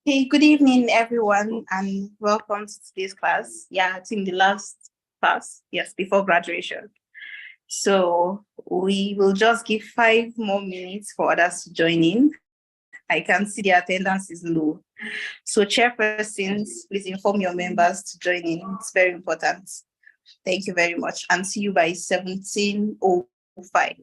Hey, good evening, everyone, and welcome to today's class. Yeah, it's in the last class, yes, before graduation. So we will just give 5 more minutes for others to join in. I can see the attendance is low. So chairpersons, please inform your members to join in. It's very important. Thank you very much, and see you by 17:05.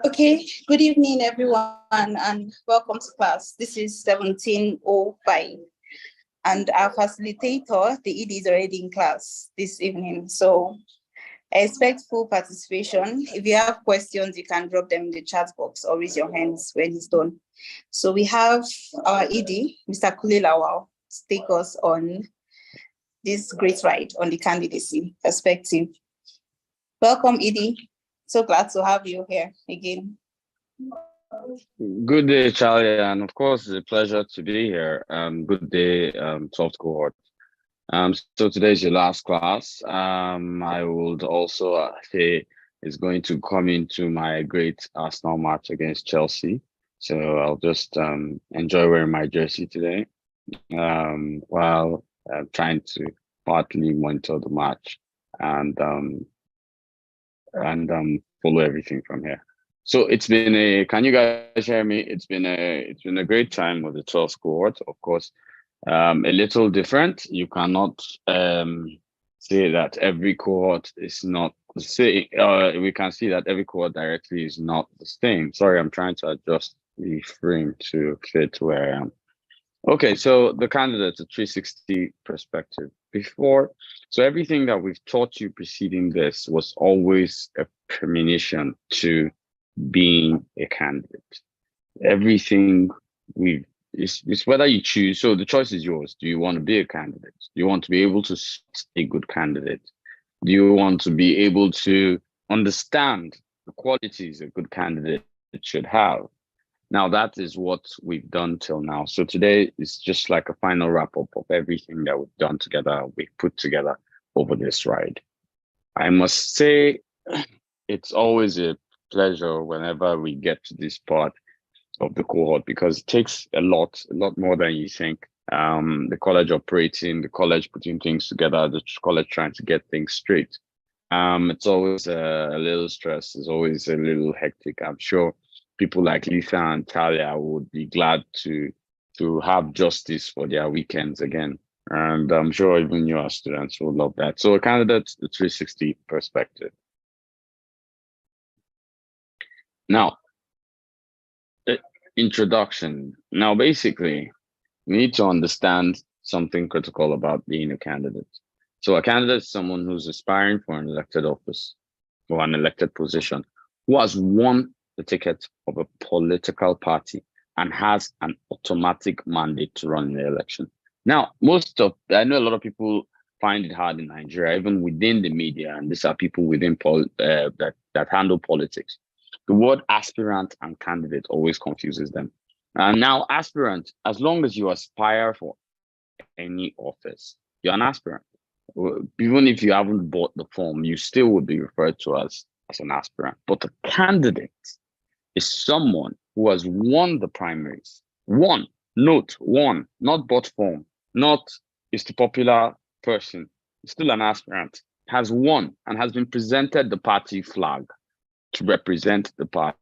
Okay, good evening, everyone, and welcome to class. This is 1705, and our facilitator, the ED, is already in class this evening. So I expect full participation. If you have questions, you can drop them in the chat box or raise your hands when he's done. So we have our ED, Mr. Kulilawal, to take us on this great ride on the candidacy perspective. Welcome, ED. So glad to have you here again. Good day, Charlie, and of course, it's a pleasure to be here. Good day, 12th cohort. So today is your last class. I would also say it's going to come into my great Arsenal match against Chelsea. So I'll just enjoy wearing my jersey today while trying to partly monitor the match and follow everything from here. So it's been can you guys hear me? It's been a great time with the 12th cohort, of course. A little different. You cannot say that every cohort is not say we can see that every cohort directly is not the same. Sorry, I'm trying to adjust the frame to fit where I am. Okay, so the Candidate-360 perspective. So everything that we've taught you preceding this was always a premonition to being a candidate. Everything it's whether you choose. So the choice is yours. Do you want to be a candidate? Do you want to be able to set a good candidate? Do you want to be able to understand the qualities a good candidate should have? Now, that is what we've done till now. So today is just like a final wrap up of everything that we've done together, we put together over this ride. I must say, it's always a pleasure whenever we get to this part of the cohort because it takes a lot more than you think. The college operating, the college putting things together, the college trying to get things straight. It's always a little stress. It's always a little hectic. I'm sure people like Lisa and Talia would be glad to have justice for their weekends again. And I'm sure even your students will love that. So a candidate, the 360 perspective. Now, introduction. Now, basically, we need to understand something critical about being a candidate. So a candidate is someone who's aspiring for an elected office or an elected position, who has won the ticket of a political party and has an automatic mandate to run in the election. Now, I know a lot of people find it hard in Nigeria, even within the media, and these are people within that handle politics. The word aspirant and candidate always confuses them. And now, aspirant, as long as you aspire for any office, you're an aspirant. Even if you haven't bought the form, you still would be referred to as an aspirant. But a candidate is someone who has won the primaries. Won, not bought form, not is the popular person, still an aspirant, has won and has been presented the party flag to represent the party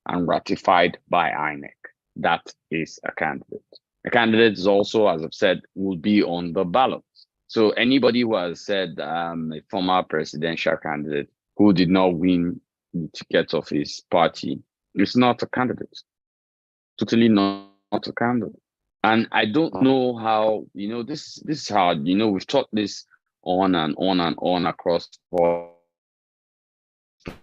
and ratified by INEC. That is a candidate. A candidate is also, as I've said, will be on the ballot. So anybody who has said a former presidential candidate who did not win the ticket of his party is not a candidate. Totally not a candidate. And I don't know how, this is hard. We've taught this on and on and on across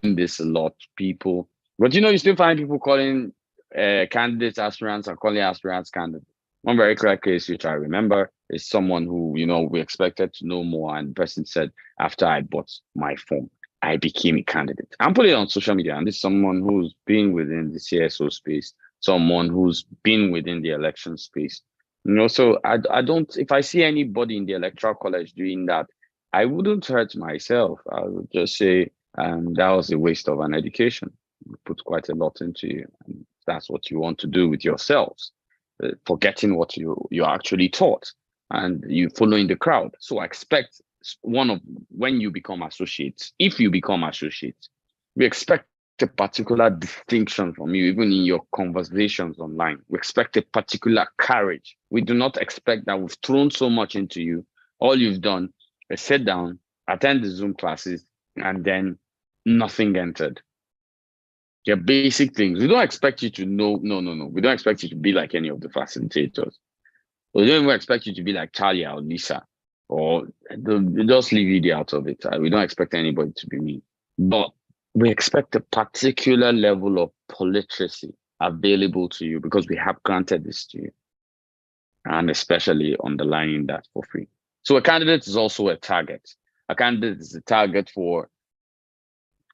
this a lot, people. But you still find people calling candidates aspirants and calling aspirants candidates. One very clear case, which I remember, is someone who, we expected to know more. And the person said, after I bought my form, I became a candidate. I'm putting it on social media. And this is someone who's been within the CSO space, someone who's been within the election space. So I don't, if I see anybody in the electoral college doing that, I wouldn't hurt myself. I would just say, that was a waste of an education. You put quite a lot into you. And that's what you want to do with yourselves. Forgetting what you're actually taught and you following the crowd. So I expect when you become associates, if you become associates, we expect a particular distinction from you, even in your conversations online. We expect a particular courage. We do not expect that we've thrown so much into you. All you've done is sit down, attend the Zoom classes, and then nothing entered. Your basic things. We don't expect you to know. No, no, no. We don't expect you to be like any of the facilitators. We don't even expect you to be like Charlie or Lisa, or just leave you out of it. We don't expect anybody to be me. But we expect a particular level of literacy available to you because we have granted this to you. And especially underlining that for free. So a candidate is also a target. A candidate is a target for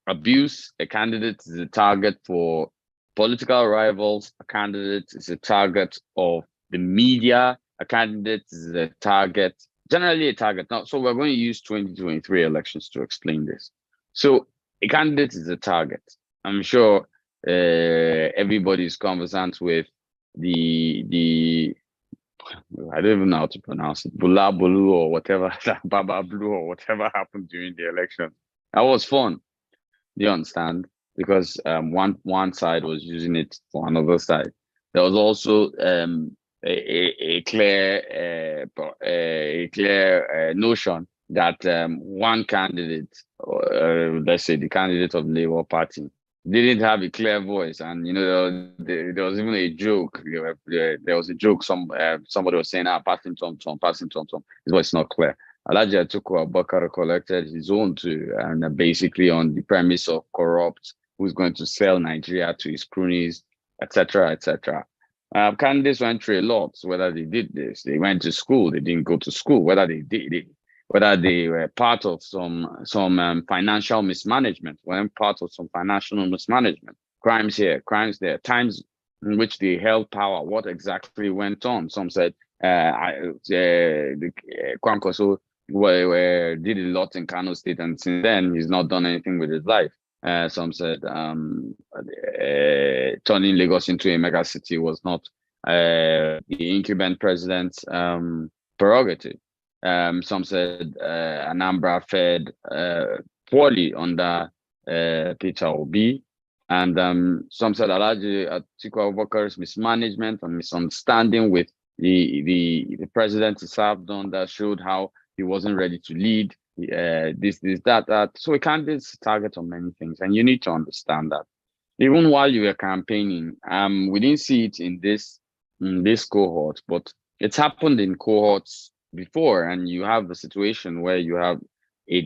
abuse. A candidate is a target for political rivals. A candidate is a target of the media. A candidate is a target, generally a target. Now, so we're going to use 2023 elections to explain this. So a candidate is a target. I'm sure everybody's conversant with the I don't even know how to pronounce it, Bula Bulu or whatever, Baba Blue or whatever happened during the election. That was fun. Do you understand? Because one side was using it for another side. There was also a clear notion that one candidate, let's say the candidate of the Labour Party, didn't have a clear voice, and there was even a joke. There was a joke. Somebody was saying, "Ah, passing Tom, passing Tom. His voice is not clear." Alhaji Atiku Abubakar collected his own too, and basically on the premise of corrupt, who's going to sell Nigeria to his cronies, etc., etc. Candidates went through a lot. Whether they did this, they went to school, they didn't go to school. Whether they did it, whether they were part of some financial mismanagement, crimes here, crimes there, times in which they held power, what exactly went on. Some said Kwankwaso did a lot in Kano State, and since then he's not done anything with his life. Some said turning Lagos into a mega city was not the incumbent president's prerogative. Some said Anambra fared poorly under Peter Obi, and some said Alhaji Atiku Abubakar's mismanagement and misunderstanding with the president he served on that showed how he wasn't ready to lead. This, that. So a candidate's target on many things, and you need to understand that. Even while you were campaigning, we didn't see it in this cohort, but it's happened in cohorts before, and you have the situation where you have a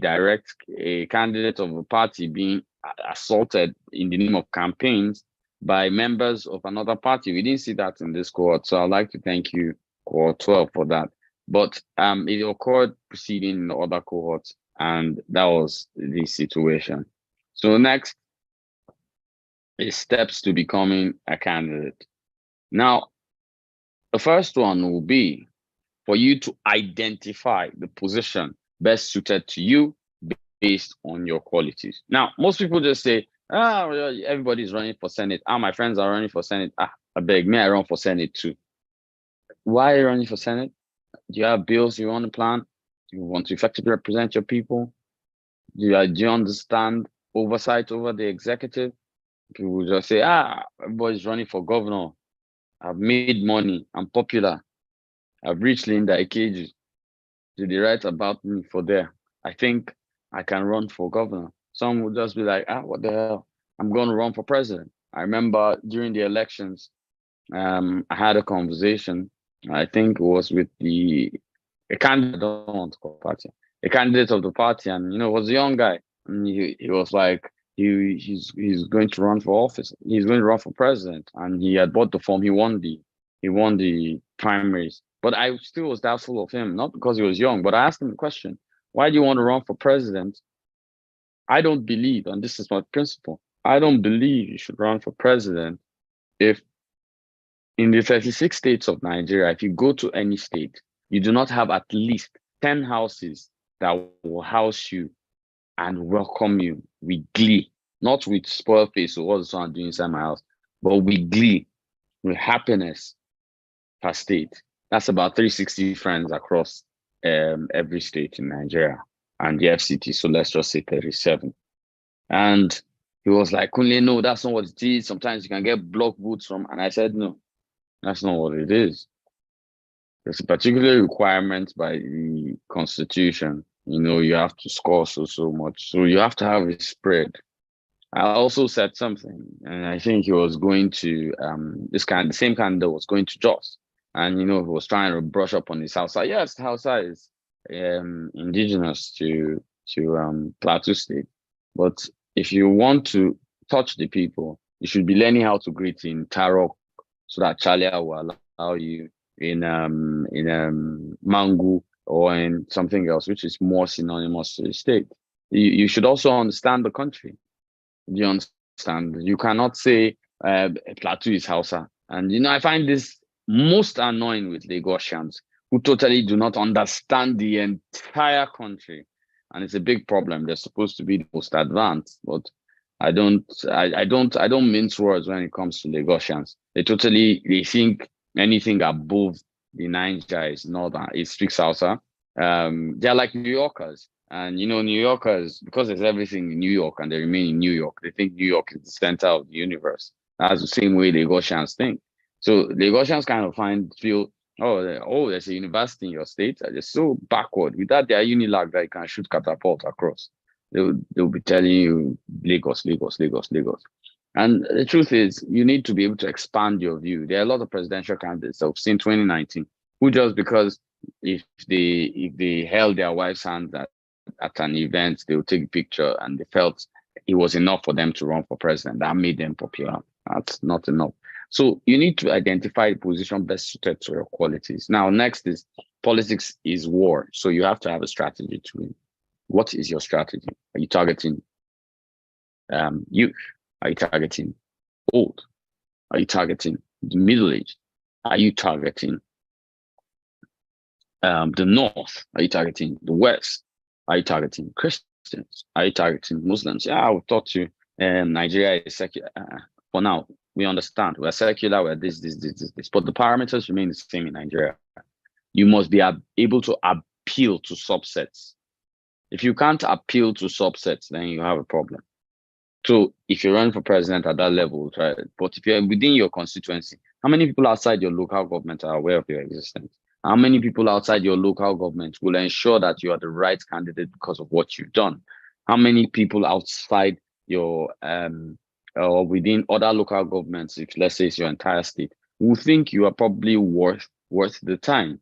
candidate of a party being assaulted in the name of campaigns by members of another party. We didn't see that in this cohort, so I'd like to thank you, cohort 12, for that. But it occurred preceding in the other cohorts, and that was the situation. So next is steps to becoming a candidate. Now, the first one will be for you to identify the position best suited to you based on your qualities. Now, most people just say, everybody's running for Senate. My friends are running for Senate. I beg me, I run for Senate too. Why are you running for Senate? Do you have bills you want to plan? Do you want to effectively represent your people? Do you understand oversight over the executive? People just say, everybody's running for governor. I've made money. I'm popular. I've reached Linda Ikeji. Did they write about me for there? I think I can run for governor. Some would just be like, what the hell? I'm going to run for president. I remember during the elections, I had a conversation. I think it was with a candidate, I don't want to call party, a candidate of the party, and it was a young guy. And he was like, he's going to run for office. He's going to run for president, and he had bought the form. He won the primaries. But I still was doubtful of him, not because he was young, but I asked him the question, why do you want to run for president? I don't believe, and this is my principle, I don't believe you should run for president if in the 36 states of Nigeria, if you go to any state, you do not have at least 10 houses that will house you and welcome you with glee, not with spoiled face or what the son doing inside my house, but with glee, with happiness per state. That's about 360 friends across every state in Nigeria and the FCT. So let's just say 37. And he was like, Kunle, no, that's not what it is. Sometimes you can get block votes from, and I said, no, that's not what it is. There's a particular requirement by the Constitution. You have to score so much. So you have to have a spread. I also said something, and I think he was going to the same candidate was going to Jos, and he was trying to brush up on his Hausa. Yes, Hausa is indigenous to Plateau State, but if you want to touch the people, you should be learning how to greet in Tarok, so that Chalia will allow you in Mangu or in something else, which is more synonymous to the state. You should also understand the country. Do you understand? You cannot say Plateau is Hausa. And I find this most annoying with Lagosians who totally do not understand the entire country. And it's a big problem. They're supposed to be the most advanced, but I don't mince words when it comes to Lagosians. They think anything above the Niger is northern, it speaks Hausa. They're like New Yorkers. And New Yorkers, because there's everything in New York and they remain in New York, they think New York is the center of the universe. That's the same way Lagosians think. So Lagosians kind of feel, there's a university in your state. They're so backward. Without their Unilag that you can shoot catapult across. They'll be telling you Lagos, Lagos, Lagos, Lagos. And the truth is, you need to be able to expand your view. There are a lot of presidential candidates that we've seen 2019 who just because if they held their wife's hand at an event, they would take a picture and they felt it was enough for them to run for president. That made them popular. That's not enough. So you need to identify the position best suited to your qualities. Now, next is politics is war. So you have to have a strategy to win. What is your strategy? Are you targeting youth? Are you targeting old? Are you targeting the middle age? Are you targeting the North? Are you targeting the West? Are you targeting Christians? Are you targeting Muslims? Yeah, I would talk to Nigeria is secular. For now, we understand we're secular, we're this, but the parameters remain the same in Nigeria. You must be able to appeal to subsets. If you can't appeal to subsets, then you have a problem. So if you run for president at that level, right? But if you're within your constituency, how many people outside your local government are aware of your existence? How many people outside your local government will ensure that you are the right candidate because of what you've done? How many people outside your or within other local governments, if let's say it's your entire state, will think you are probably worth the time?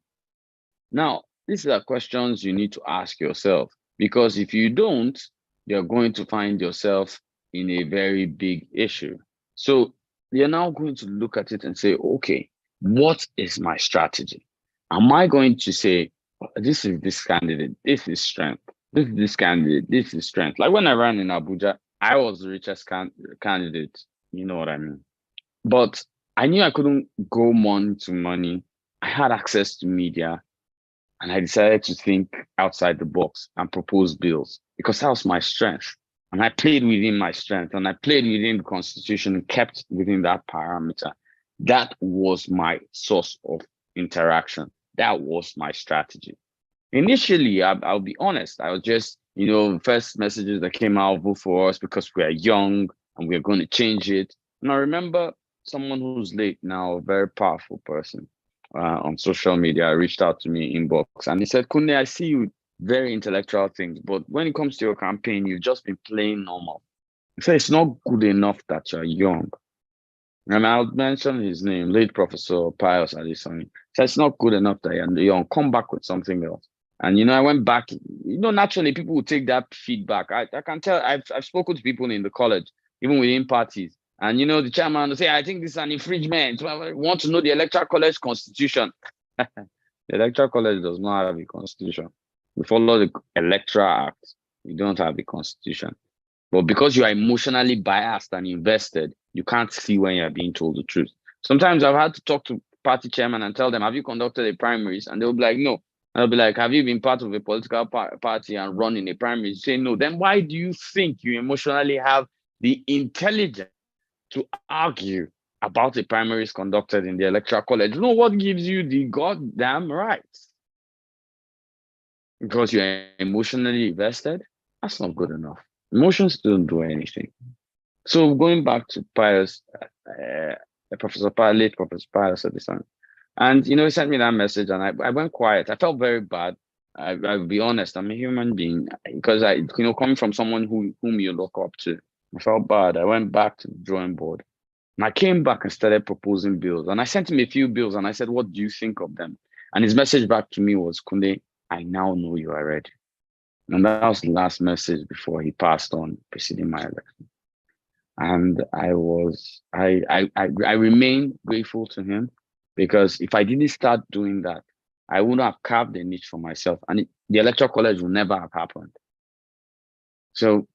Now, these are questions you need to ask yourself, because if you don't, you're going to find yourself in a very big issue. So you're now going to look at it and say, okay, what is my strategy? Am I going to say, this is this candidate, this is strength, this is this candidate, this is strength? Like when I ran in Abuja, I was the richest candidate, you know what I mean? But I knew I couldn't go money to money. I had access to media, and I decided to think outside the box and propose bills because that was my strength. And I played within my strength and I played within the constitution and kept within that parameter. That was my source of interaction. That was my strategy. Initially, I'll be honest, I was just, first messages that came out, vote for us because we are young and we're going to change it. And I remember someone who's late now, a very powerful person on social media, reached out to me inbox and he said, Kunle, I see you very intellectual things, but when it comes to your campaign, you've just been playing normal. He said, it's not good enough that you're young. And I'll mention his name, late Professor Pius Adesanya. So it's not good enough that you're young. Come back with something else. And I went back. Naturally, people will take that feedback. I can tell. I've spoken to people in the college, even within parties, and the chairman will say, "I think this is an infringement. I want to know the Electoral College constitution." The Electoral College does not have a constitution. We follow the Electoral Act. We don't have a constitution. But because you are emotionally biased and invested, you can't see when you're being told the truth. Sometimes I've had to talk to party chairman and tell them, have you conducted a primaries? And they'll be like, no. And I'll be like, have you been part of a political party and run in a primary? You say no. Then why do you think you emotionally have the intelligence to argue about the primaries conducted in the Electoral College? You know what gives you the goddamn rights? Because you're emotionally invested? That's not good enough. Emotions don't do anything. So going back to Pius, Professor Pius, late Professor Pius at the time, and he sent me that message, and I went quiet. I felt very bad. I'll be honest. I'm a human being because coming from someone whom you look up to, I felt bad. I went back to the drawing board. And I came back and started proposing bills. And I sent him a few bills and I said, what do you think of them? And his message back to me was, Kunde, I now know you are ready. And that was the last message before he passed on, preceding my election. And I remain grateful to him, because if I didn't start doing that, I would have carved a niche for myself, and the electoral college would never have happened. So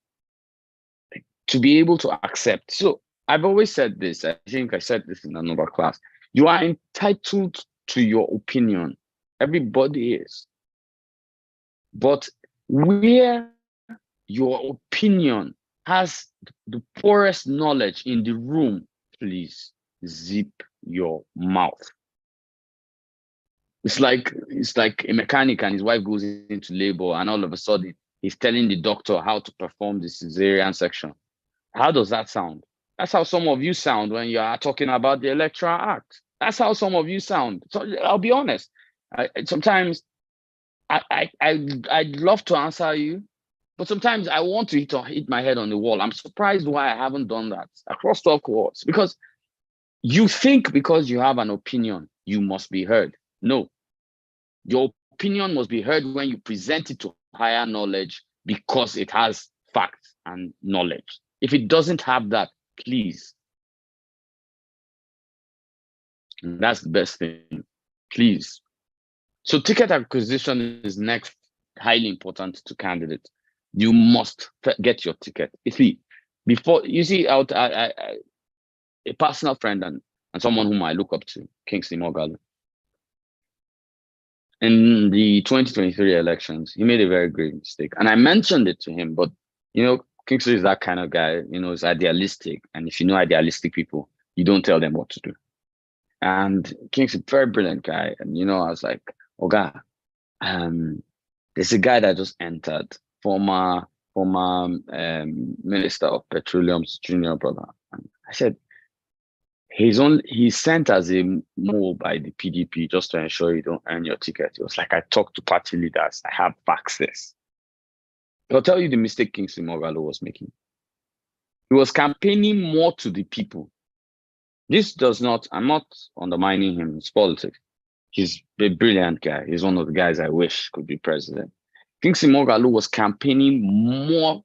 to be able to accept, so I've always said this, I think I said this in another class, you are entitled to your opinion. Everybody is. But where your opinion has the poorest knowledge in the room, please zip your mouth. It's like a mechanic and his wife goes into labor, and all of a sudden he's telling the doctor how to perform the cesarean section. How does that sound? That's how some of you sound when you are talking about the Electoral Act. That's how some of you sound. So I'll be honest. Sometimes I'd love to answer you, but sometimes I want to hit my head on the wall. I'm surprised why I haven't done that across 12 cohorts, because you think because you have an opinion, you must be heard. No, your opinion must be heard when you present it to higher knowledge, because it has facts and knowledge. If it doesn't have that, please. And that's the best thing, please. So ticket acquisition is next, highly important to candidates. You must get your ticket. You see, before you see out, a personal friend and someone whom I look up to, Kingsley Moghalu. In the 2023 elections, he made a very great mistake. And I mentioned it to him, but Kingsley is that kind of guy, is idealistic. And if you know idealistic people, you don't tell them what to do. And Kingsley, very brilliant guy. And I was like, Oga, there's a guy that just entered, former Minister of Petroleum's junior brother. And I said, he's sent as a mole by the PDP just to ensure you don't earn your ticket. It was like, I talked to party leaders. I have access. I'll tell you the mistake Kingsley Moghalu was making. He was campaigning more to the people. I'm not undermining him. It's politics. He's a brilliant guy. He's one of the guys I wish could be president. Kingsley Moghalu was campaigning more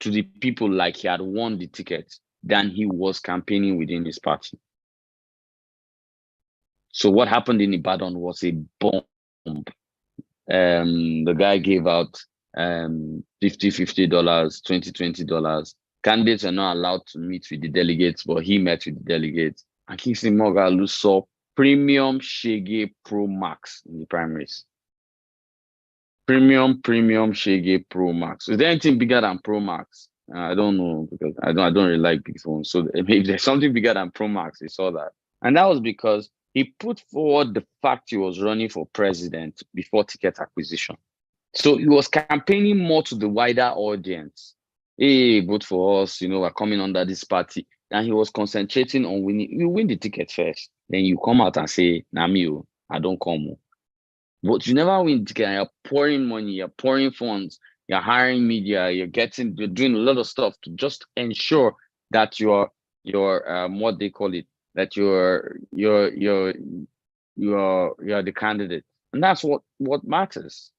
to the people like he had won the ticket than he was campaigning within his party. So what happened in Ibadan was a bomb. The guy gave out $50, $20. Candidates are not allowed to meet with the delegates, but he met with the delegates. And Kingsley Moghalu saw premium Shege Pro Max in the primaries. Premium Shege Pro Max. Is there anything bigger than Pro Max? I don't know, because I don't really like big phones. So if there's something bigger than Pro Max, they saw that. And that was because he put forward the fact he was running for president before ticket acquisition. So he was campaigning more to the wider audience. Hey, vote for us, we're coming under this party. And he was concentrating on winning. You win the ticket first. Then you come out and say, Nami, I don't come. But you never win the ticket. You're pouring money, you're pouring funds, you're hiring media, you're doing a lot of stuff to just ensure that you're what they call it, that you're the candidate. And that's what matters.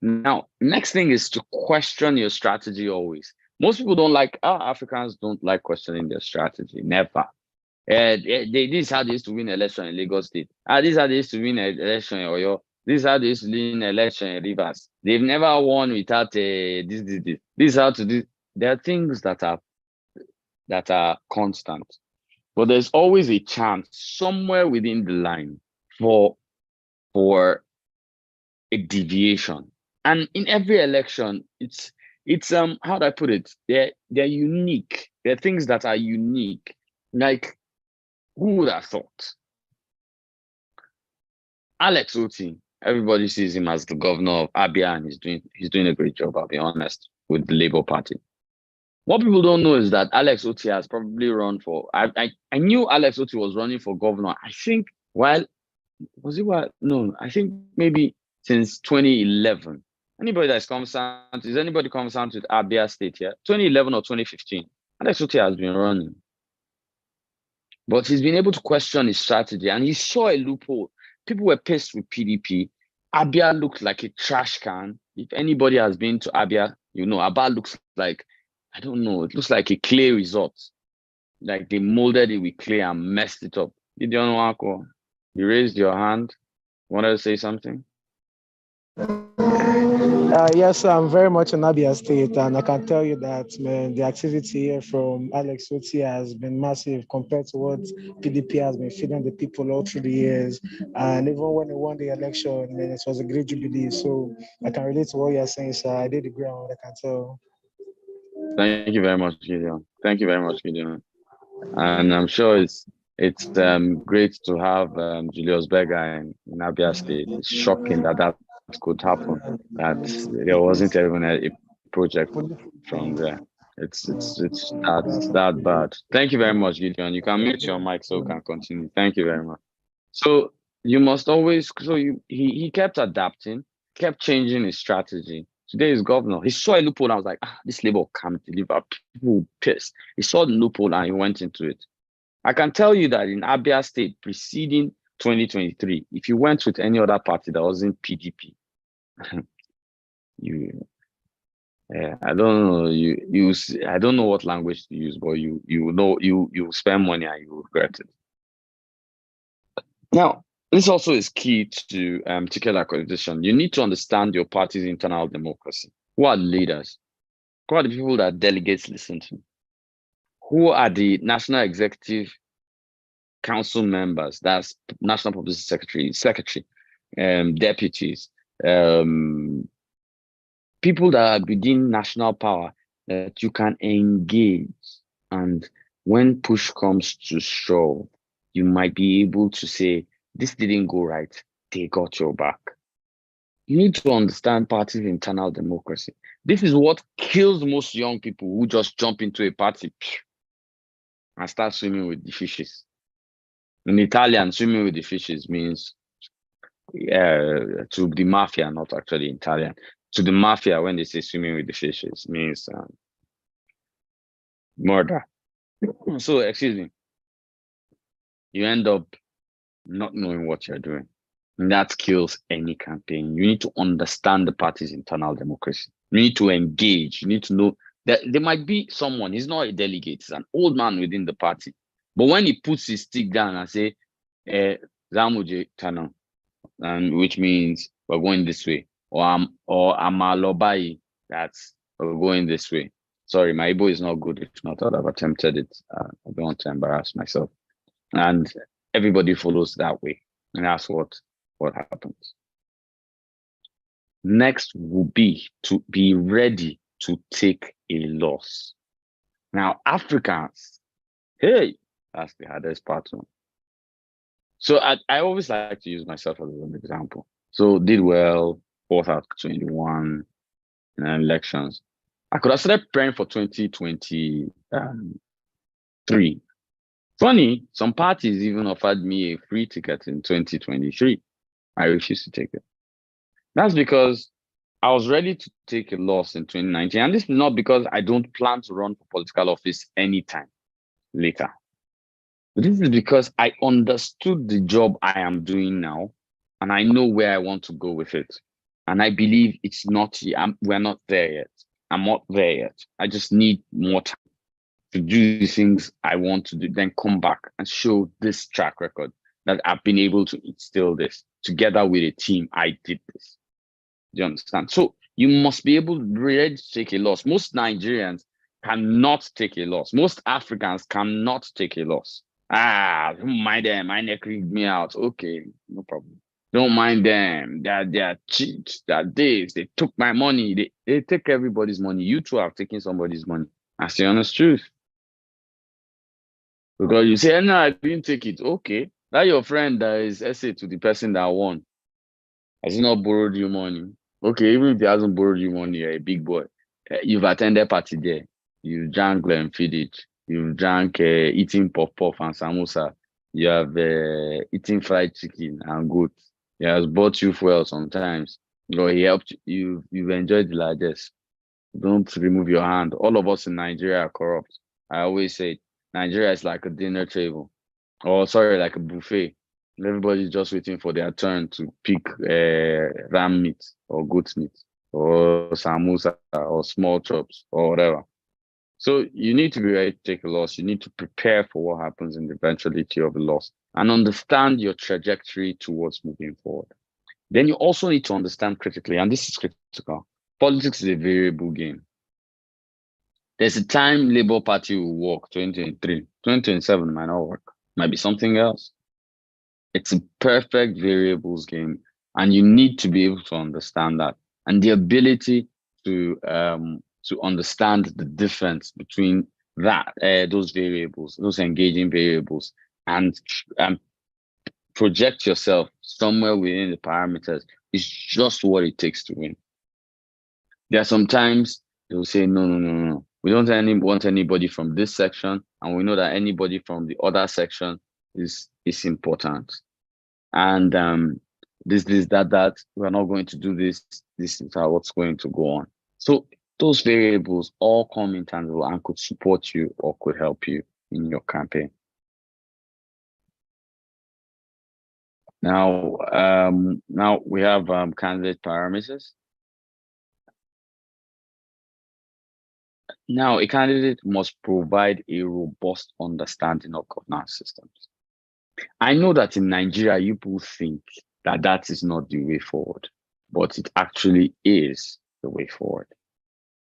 Now, next thing is to question your strategy always. Most people don't like, Africans don't like questioning their strategy. Never. This is how they used to win election in Lagos State. This is how they used to win an election in Oyo. This is how they used to win an election in Rivers. They've never won without this. This is how to do. There are things that are constant. But there's always a chance somewhere within the line for a deviation. And in every election, it's how do I put it? They're unique. There are things that are unique. Like, who would have thought? Alex Otti, everybody sees him as the governor of Abia, and he's doing a great job, I'll be honest, with the Labour Party. What people don't know is that Alex Otti has probably run for, I knew Alex Otti was running for governor, I think, I think maybe since 2011. Anybody that's conversant, is anybody conversant with Abia State here? 2011 or 2015. And XOT has been running. But he's been able to question his strategy and he saw a loophole. People were pissed with PDP. Abia looked like a trash can. If anybody has been to Abia, you know, Abia looks like, I don't know, it looks like a clay resort. Like they molded it with clay and messed it up. Gideon Wako, you raised your hand. Wanted to say something? Yes, I'm very much in Abia State, and I can tell you that, man, the activity here from Alex Oti has been massive compared to what PDP has been feeding the people all through the years. And even when they won the election, man, it was a great jubilee. So I can relate to what you're saying, sir. I did agree on what I can tell. Thank you very much, Gideon. Thank you very much, Gideon. And I'm sure it's great to have Julius Berger in Abia State. It's shocking that that could happen. That there wasn't even a project from there. It's that bad. Thank you very much, Gideon. You can mute your mic so we can continue. Thank you very much. So you must always. So he kept adapting, kept changing his strategy. Today is governor. He saw a loophole and I was like, this Labour can't deliver. People will piss. He saw the loophole and he went into it. I can tell you that in Abia State preceding 2023, if you went with any other party that wasn't PDP, I don't know, I don't know what language to use, but you spend money and you regret it. Now, this also is key to ticket acquisition. You need to understand your party's internal democracy. Who are the leaders? Who are the people that delegates listen to? Who are the National Executive Council members? That's National Publicity Secretary, deputies, people that are within national power that you can engage. And when push comes to shove, you might be able to say, this didn't go right. They got your back. You need to understand party's internal democracy. This is what kills most young people who just jump into a party and start swimming with the fishes. In Italian, swimming with the fishes means to the mafia, not actually Italian. To the mafia, when they say swimming with the fishes, means murder. So, excuse me, you end up not knowing what you're doing. And that kills any campaign. You need to understand the party's internal democracy. You need to engage. You need to know that there might be someone, he's not a delegate, he's an old man within the party. But when he puts his stick down and say, Zamuje Tano, and which means we're going this way, or Amalobai, that's we're going this way. Sorry, my Igbo is not good. If not, I'd have attempted it. I don't want to embarrass myself. And everybody follows that way. And that's what happens. Next will be to be ready to take a loss. Now, Africans, hey, that's the hardest part. So I always like to use myself as an example. So did well, 4th out of 21 elections. I could have started praying for 2023. Funny, some parties even offered me a free ticket in 2023. I refused to take it. That's because I was ready to take a loss in 2019. And this is not because I don't plan to run for political office anytime later. But this is because I understood the job I am doing now, and I know where I want to go with it. And I believe it's not, we're not there yet. I'm not there yet. I just need more time to do the things I want to do, then come back and show this track record that I've been able to instill this. Together with a team, I did this. Do you understand? So you must be able to ready to take a loss. Most Nigerians cannot take a loss. Most Africans cannot take a loss. Don't mind them. My neck rigged me out. Okay, no problem. Don't mind them. They're cheats. They're this. They took my money. They take everybody's money. You too have taken somebody's money. That's the honest truth. Because you say, no, I didn't take it. Okay. That your friend that is essay to the person that won. Has he not borrowed you money? Okay, even if he hasn't borrowed you money, you're a big boy. You've attended party there. You've drank Glenfiddich. You've drank eating puff-puff and samosa. You have eaten fried chicken and goat. He has bought you fuel sometimes. or he helped you, you've enjoyed the largest. Don't remove your hand. All of us in Nigeria are corrupt. I always say Nigeria is like a dinner table, or sorry, like a buffet. Everybody's just waiting for their turn to pick ram meat or goat meat or samosa or small chops or whatever. So you need to be ready to take a loss. You need to prepare for what happens in the eventuality of a loss and understand your trajectory towards moving forward. Then you also need to understand critically, and this is critical. Politics is a variable game. There's a time Labour Party will work, 2023, 2027 might not work, might be something else. It's a perfect variables game, and you need to be able to understand that. And the ability to understand the difference between that those variables, those engaging variables, and project yourself somewhere within the parameters is just what it takes to win. There are sometimes they'll say, no. We don't want anybody from this section, and we know that anybody from the other section is important. And this, that, we're not going to do this. This is how what's going to go on. So those variables all come in tangible and could support you or could help you in your campaign. Now, now we have candidate parameters. Now, a candidate must provide a robust understanding of governance systems. I know that in Nigeria, you people think that that is not the way forward, but it actually is the way forward.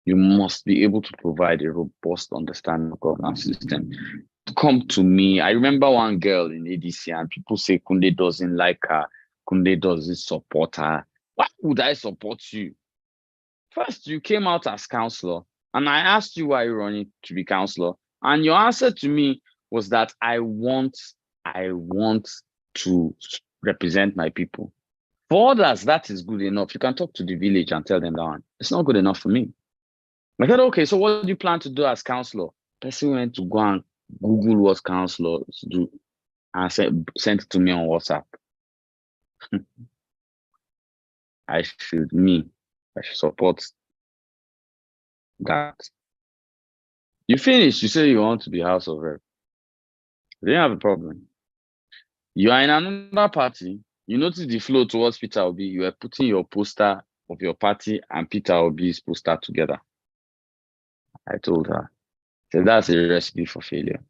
You must be able to provide a robust understanding of governance system. Come to me. I remember one girl in ADC, and people say Kunde doesn't like her. Kunde doesn't support her. Why would I support you? First, you came out as councillor, and I asked you why you're running to be councillor, and your answer to me was that I want to represent my people. For others, that is good enough. You can talk to the village and tell them that one. It's not good enough for me. I said, okay, so what do you plan to do as councillor? Person went to go and Google what councillors do and sent it to me on WhatsApp. I should support that. You finish, you say you want to be House of Rep. They don't have a problem. You are in another party, you notice the flow towards Peter Obi, you are putting your poster of your party and Peter Obi's poster together. I told her, so that's a recipe for failure.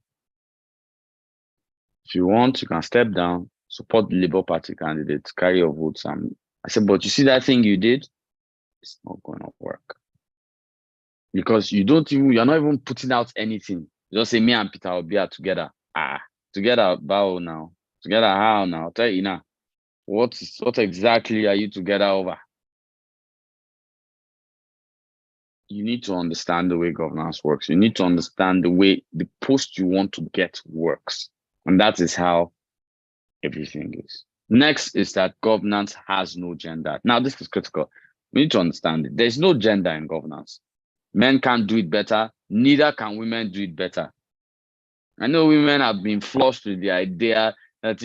If you want, you can step down, support the Labour Party candidates, carry your votes. And I said, but you see that thing you did? It's not going to work. Because you're not even putting out anything. You just say me and Peter Obi are together. Together, bow now. Together how now? Tell you now. What exactly are you together over? You need to understand the way governance works. You need to understand the way the post you want to get works. And that is how everything is. Next is that governance has no gender. Now, this is critical. We need to understand it. There's no gender in governance. Men can't do it better. Neither can women do it better. I know women have been flushed with the idea that,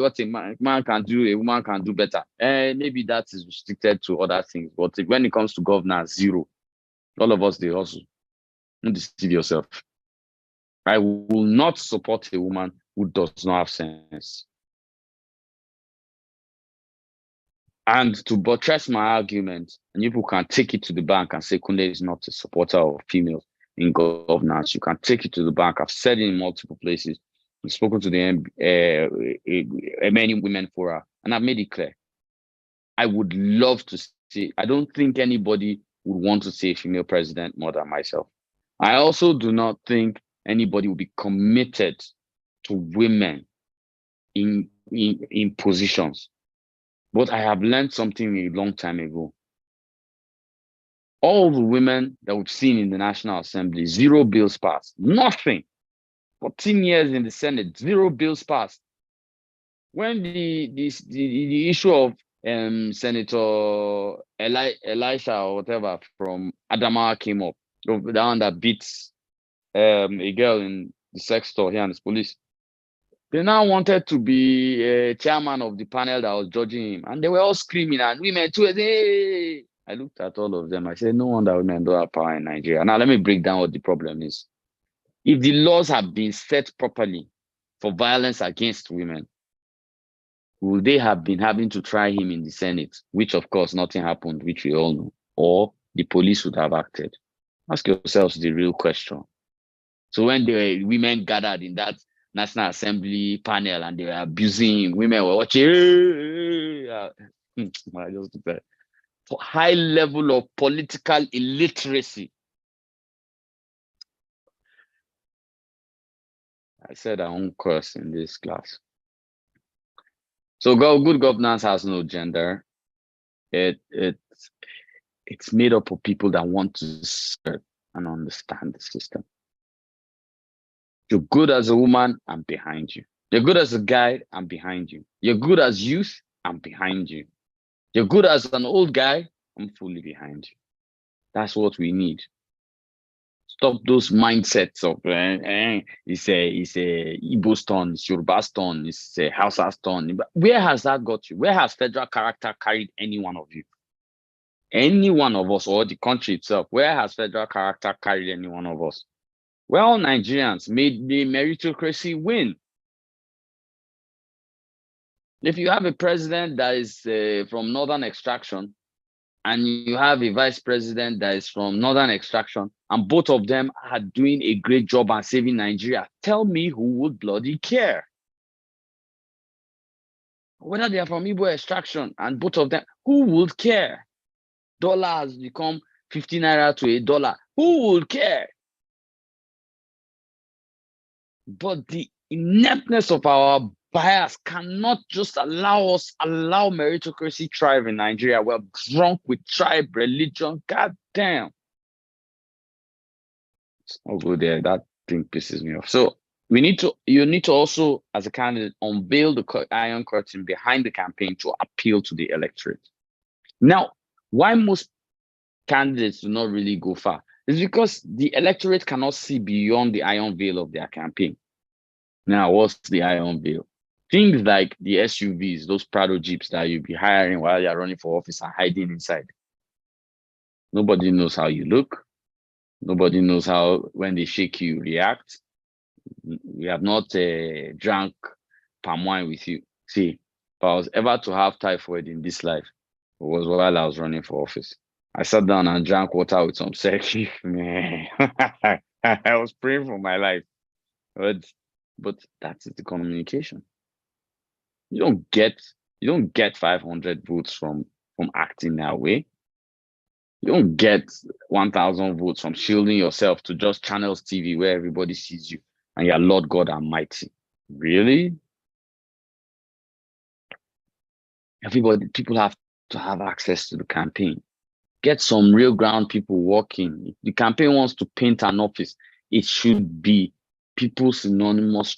what a man can do, a woman can do better. Maybe that is restricted to other things. But when it comes to governance, zero. All of us, they hustle. Don't deceive yourself. I will not support a woman who does not have sense. And to buttress my argument, and you people can take it to the bank and say Kunde is not a supporter of females in governance. You can take it to the bank. I've said it in multiple places. I've spoken to the many women fora, and I've made it clear. I would love to see. I don't think anybody would want to see a female president more than myself. I also do not think anybody will be committed to women in positions. But I have learned something a long time ago. All the women that we've seen in the National Assembly, 0 bills passed. Nothing. 14 years in the Senate, 0 bills passed. When the issue of Senator Elisha or whatever from Adamawa came up, the one that beats a girl in the sex store here and the police, They now wanted to be a chairman of the panel that was judging him. And they were all screaming, and women too. Hey! I looked at all of them. I said, no wonder women don't have power in Nigeria. Now, let me break down what the problem is. If the laws have been set properly for violence against women, would they have been having to try him in the Senate, which of course nothing happened, which we all know, or the police would have acted? Ask yourselves the real question. So when the women gathered in that National Assembly panel and they were abusing him, women were watching. I just did that. For high level of political illiteracy. I said I won't curse in this class. So good governance has no gender. It's made up of people that want to serve and understand the system. You're good as a woman, I'm behind you. You're good as a guy, I'm behind you. You're good as youth, I'm behind you. You're good as an old guy, I'm fully behind you. That's what we need. Stop those mindsets of it's a Igbo stone, it's Yoruba stone, it's a Hausa stone. Where has that got you? Where has federal character carried any one of you? Any one of us, or the country itself? Where has federal character carried any one of us? Well, Nigerians made the meritocracy win. If you have a president that is from northern extraction, and you have a vice president that is from northern extraction, and both of them are doing a great job and saving Nigeria, tell me who would bloody care? Whether they are from Igbo extraction and both of them, who would care? Dollar has become 50 naira to $1. Who would care? But the ineptness of our bias cannot just allow meritocracy thrive in Nigeria. We're drunk with tribe, religion. God damn. I'll go there. That thing pisses me off. So you need to also, as a candidate, unveil the iron curtain behind the campaign to appeal to the electorate. Now, why most candidates do not really go far is because the electorate cannot see beyond the iron veil of their campaign. Now, what's the iron veil? Things like the SUVs, those Prado Jeeps that you'll be hiring while you're running for office and hiding inside. Nobody knows how you look. Nobody knows how, when they shake you, react. We have not drank palm wine with you. See, if I was ever to have typhoid in this life, it was while I was running for office. I sat down and drank water with some sexy, man. I was praying for my life. But that's the communication. You don't get 500 votes from acting that way. You don't get 1,000 votes from shielding yourself to just channels TV where everybody sees you and you're Lord God Almighty. Really? People have to have access to the campaign. Get some real ground people working. If the campaign wants to paint an office, it should be people synonymous,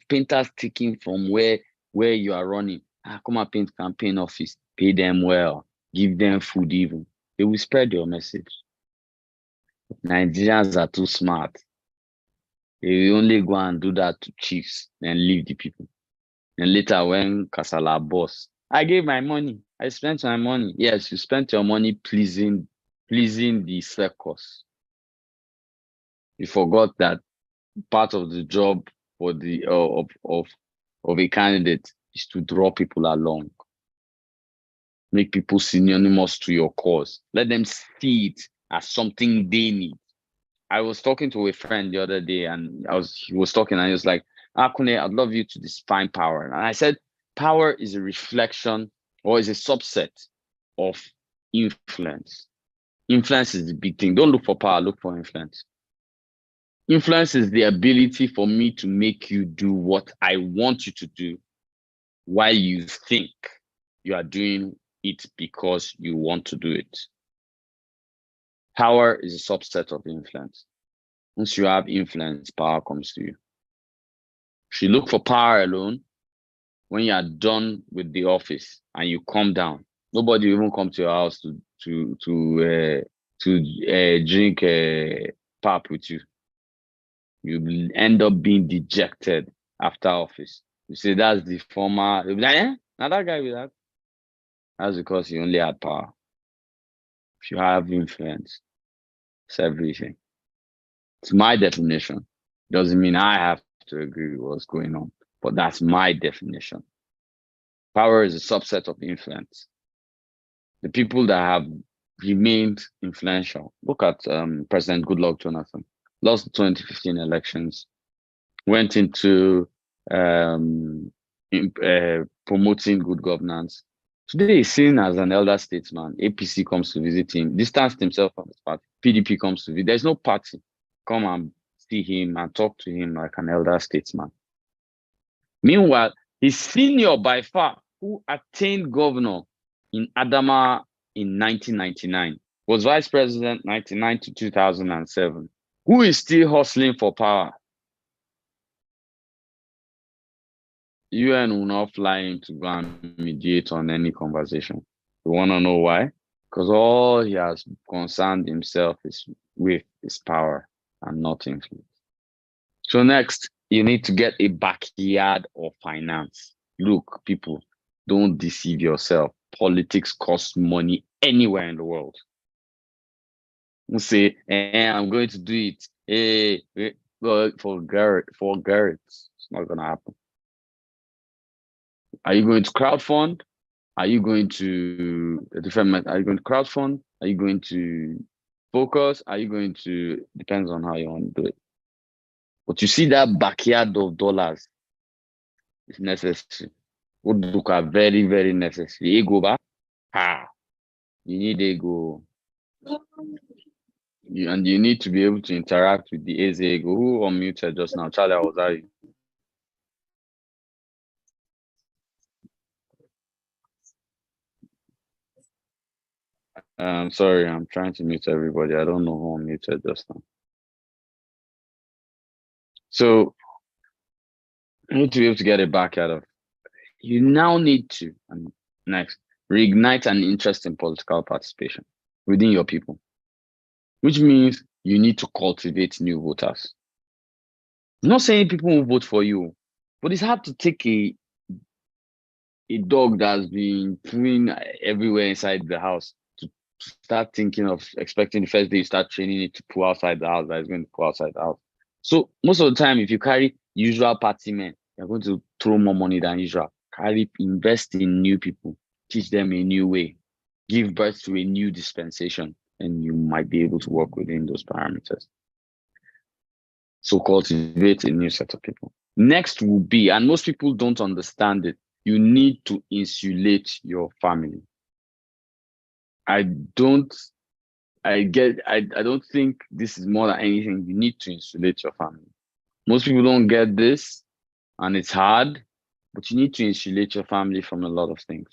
painters taking from where you are running. Come and paint campaign office, pay them well, give them food even. They will spread your message. Nigerians are too smart. They will only go and do that to chiefs and leave the people. And later when Kasala boss, I gave my money. I spent my money. Yes, you spent your money pleasing the circus. You forgot that part of the job for the of a candidate is to draw people along. Make people synonymous to your cause. Let them see it as something they need. I was talking to a friend the other day, and he was talking, and he was like, Akune, I'd love you to define power. And I said, power is a reflection or is a subset of influence. Influence is the big thing. Don't look for power, look for influence. Influence is the ability for me to make you do what I want you to do while you think you are doing it because you want to do it. Power is a subset of influence. Once you have influence, power comes to you. If you look for power alone, when you are done with the office and you come down, nobody will even come to your house to drink pap with you. You will end up being dejected after office. You say that's the former. They'll be like, now that guy with that. That's because he only had power. If you have influence, it's everything. It's my definition. Doesn't mean I have to agree with what's going on, but that's my definition. Power is a subset of influence. The people that have remained influential. Look at President Goodluck Jonathan. Lost the 2015 elections, went into promoting good governance. Today he's seen as an elder statesman. APC comes to visit him, distanced himself from his party. PDP comes to visit. There's no party. Come and see him and talk to him like an elder statesman. Meanwhile, his senior by far, who attained governor in Adama in 1999, was vice president 1999 to 2007, who is still hustling for power. UN will not fly him to go and mediate on any conversation. You want to know why? Because all he has concerned himself is with his power and not influence. So next, you need to get a backyard of finance. Look, people, don't deceive yourself. Politics costs money anywhere in the world. You say, I'm going to do it. Well, forget it. It's not going to happen. Are you going to crowdfund? Are you going to Are you going to crowdfund? Are you going to focus? Are you going to, depends on how you want to do it. But you see that backyard of dollars is necessary. Would look at very, very necessary. Ego back. You need ego. And you need to be able to interact with the ego. Who unmuted just now? Charlie, was that you? Sorry, I'm trying to mute everybody. I don't know who unmuted just now. So you need to be able to get it back out of. You now need to, and next, reignite an interest in political participation within your people, which means you need to cultivate new voters. I'm not saying people will vote for you, but it's hard to take a dog that's been pulling everywhere inside the house to start thinking of expecting the first day you start training it to pull outside the house, that is going to pull outside the house. So most of the time, if you carry usual party men, you're going to throw more money than usual. Invest in new people, teach them a new way, give birth to a new dispensation, and you might be able to work within those parameters. So cultivate a new set of people. Next will be, and most people don't understand it, you need to insulate your family. I don't think this is more than anything. You need to insulate your family. Most people don't get this, and it's hard, but you need to insulate your family from a lot of things.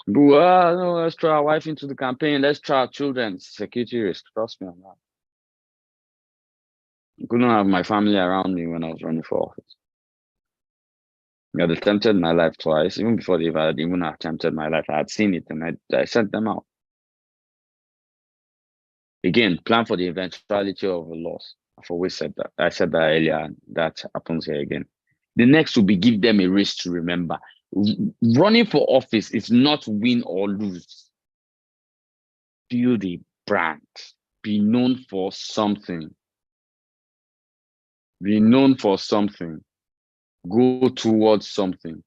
But no, let's throw our wife into the campaign. Let's throw our children. Security risk. Trust me on that. I couldn't have my family around me when I was running for office. They had attempted my life twice. Even before they had even attempted my life, I had seen it and I sent them out. Again, plan for the eventuality of a loss. I've always said that. I said that earlier, and that happens here again. The next will be give them a race to remember. Running for office is not win or lose. Build a brand. Be known for something. Be known for something. Go towards something.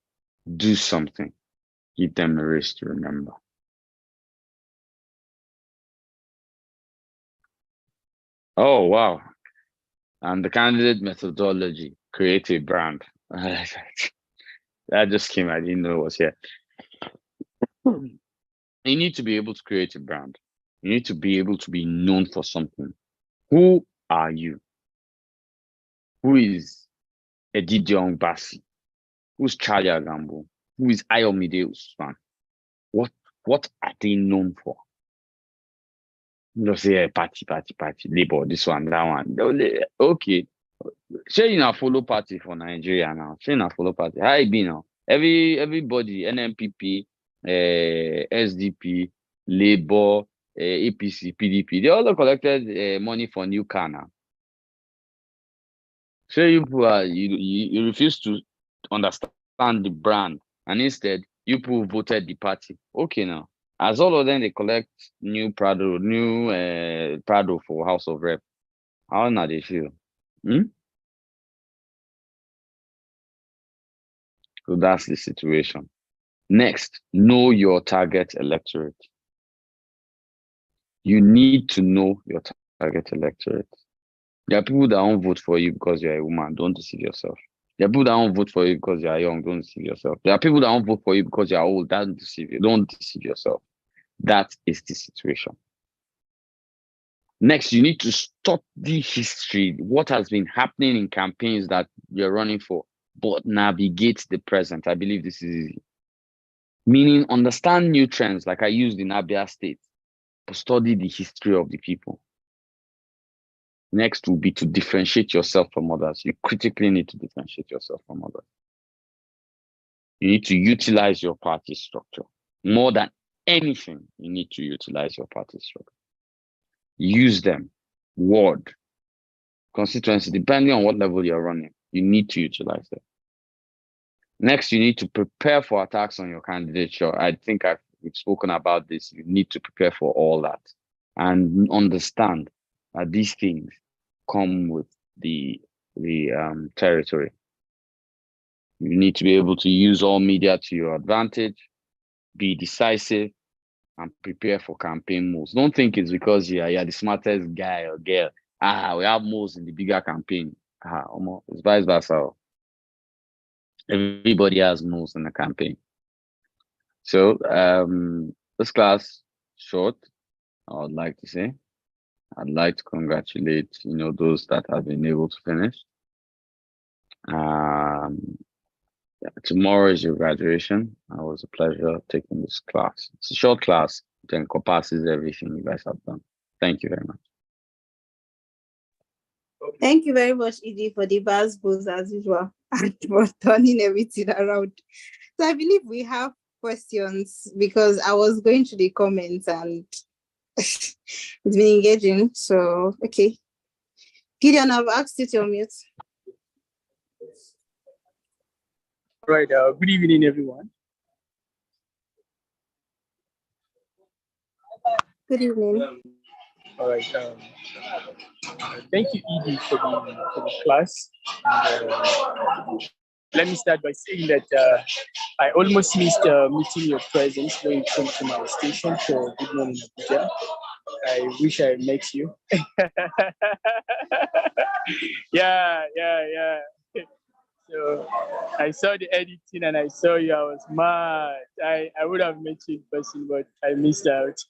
Do something. Give them a race to remember. Oh, wow. And the candidate methodology, create a brand. That just came, I didn't know it was here. You need to be able to create a brand. You need to be able to be known for something. Who are you? Who is Edidion Bassi? Who's Charlie Agambo? Who is Ayomide Usman? What are they known for? Just say party, labor, this one, that one. Okay. Say you now follow party for Nigeria now. Say you now follow party. How it be now? Everybody, NMPP, SDP, Labour, APC, PDP, they all collected money for new car now. So you refuse to understand understand the brand, and instead you people voted the party. Okay, now as all of them they collect new Prado for House of Rep. How now they feel? Hmm? So that's the situation. Next, know your target electorate. You need to know your target electorate. There are people that won't vote for you because you're a woman. Don't deceive yourself. There are people that won't vote for you because you are young. Don't deceive yourself. There are people that won't vote for you because you are old. Don't deceive you. Don't deceive yourself. That is the situation. Next, you need to stop the history, what has been happening in campaigns that you're running for, but navigate the present. I believe this is easy. Meaning, understand new trends, like I used in Abia State, but study the history of the people. Next will be to differentiate yourself from others. You critically need to differentiate yourself from others. You need to utilize your party structure. More than anything, you need to utilize your party structure. Use them. Ward, constituency, depending on what level you're running, you need to utilize them. Next, you need to prepare for attacks on your candidature. I think we've spoken about this. You need to prepare for all that and understand that these things come with the territory. You need to be able to use all media to your advantage, be decisive, and prepare for campaign moves. Don't think it's because you're the smartest guy or girl. We have moves in the bigger campaign. It's vice versa. Everybody has moves in the campaign. So this class short, I would like to say. I'd like to congratulate those that have been able to finish. Tomorrow is your graduation. It was a pleasure taking this class. It's a short class. It encompasses everything you guys have done. Thank you very much. Thank you very much, Edie, for the buzz as usual and for turning everything around. So I believe we have questions because I was going to the comments and it's been engaging. So, okay. Gideon, I've asked you to unmute. Right. Good evening, everyone. Good evening. All right. Thank you, Edie, for the class. And, let me start by saying that I almost missed meeting your presence when you came to my station for Good Morning Abuja. I wish I met you. Yeah. So I saw the editing and I saw you. I was mad. I would have met you in person, but I missed out.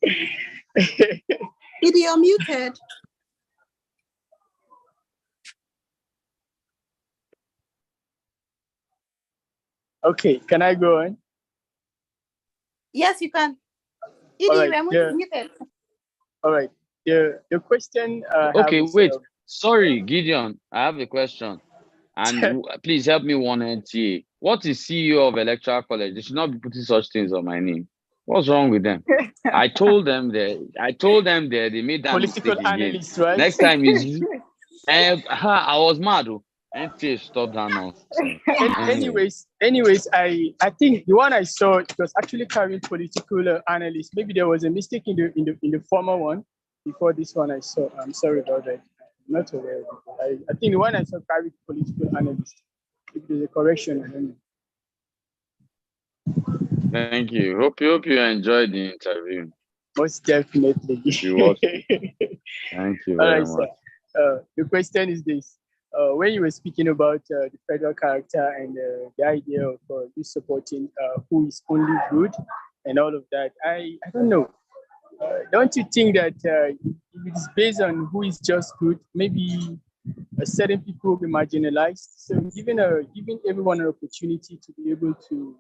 Edie, you're muted. Okay, can I go on? Yes, you can. Edie, you're muted. All right. The question. Okay, wait. Sorry, Gideon. I have a question. And please help me one NTA. What is CEO of Electoral College? They should not be putting such things on my name. What's wrong with them? I told them they made that political mistake analyst, again. right? Next time is you. I was mad. NTA, stop that nonsense. Anyways, I think the one I saw, it was actually carrying political analyst. Maybe there was a mistake in the former one before this one I saw. I'm sorry about that. I'm not aware of it. I think the one I saw carried political analyst. If there's a correction, I don't know. Thank you. Hope you enjoyed the interview. Most definitely. You watched it. Thank you very much. The question is this. When you were speaking about the federal character and the idea of you supporting who is only good and all of that, I don't know. Don't you think that if it is based on who is just good, maybe certain people will be marginalized? So giving everyone an opportunity to be able to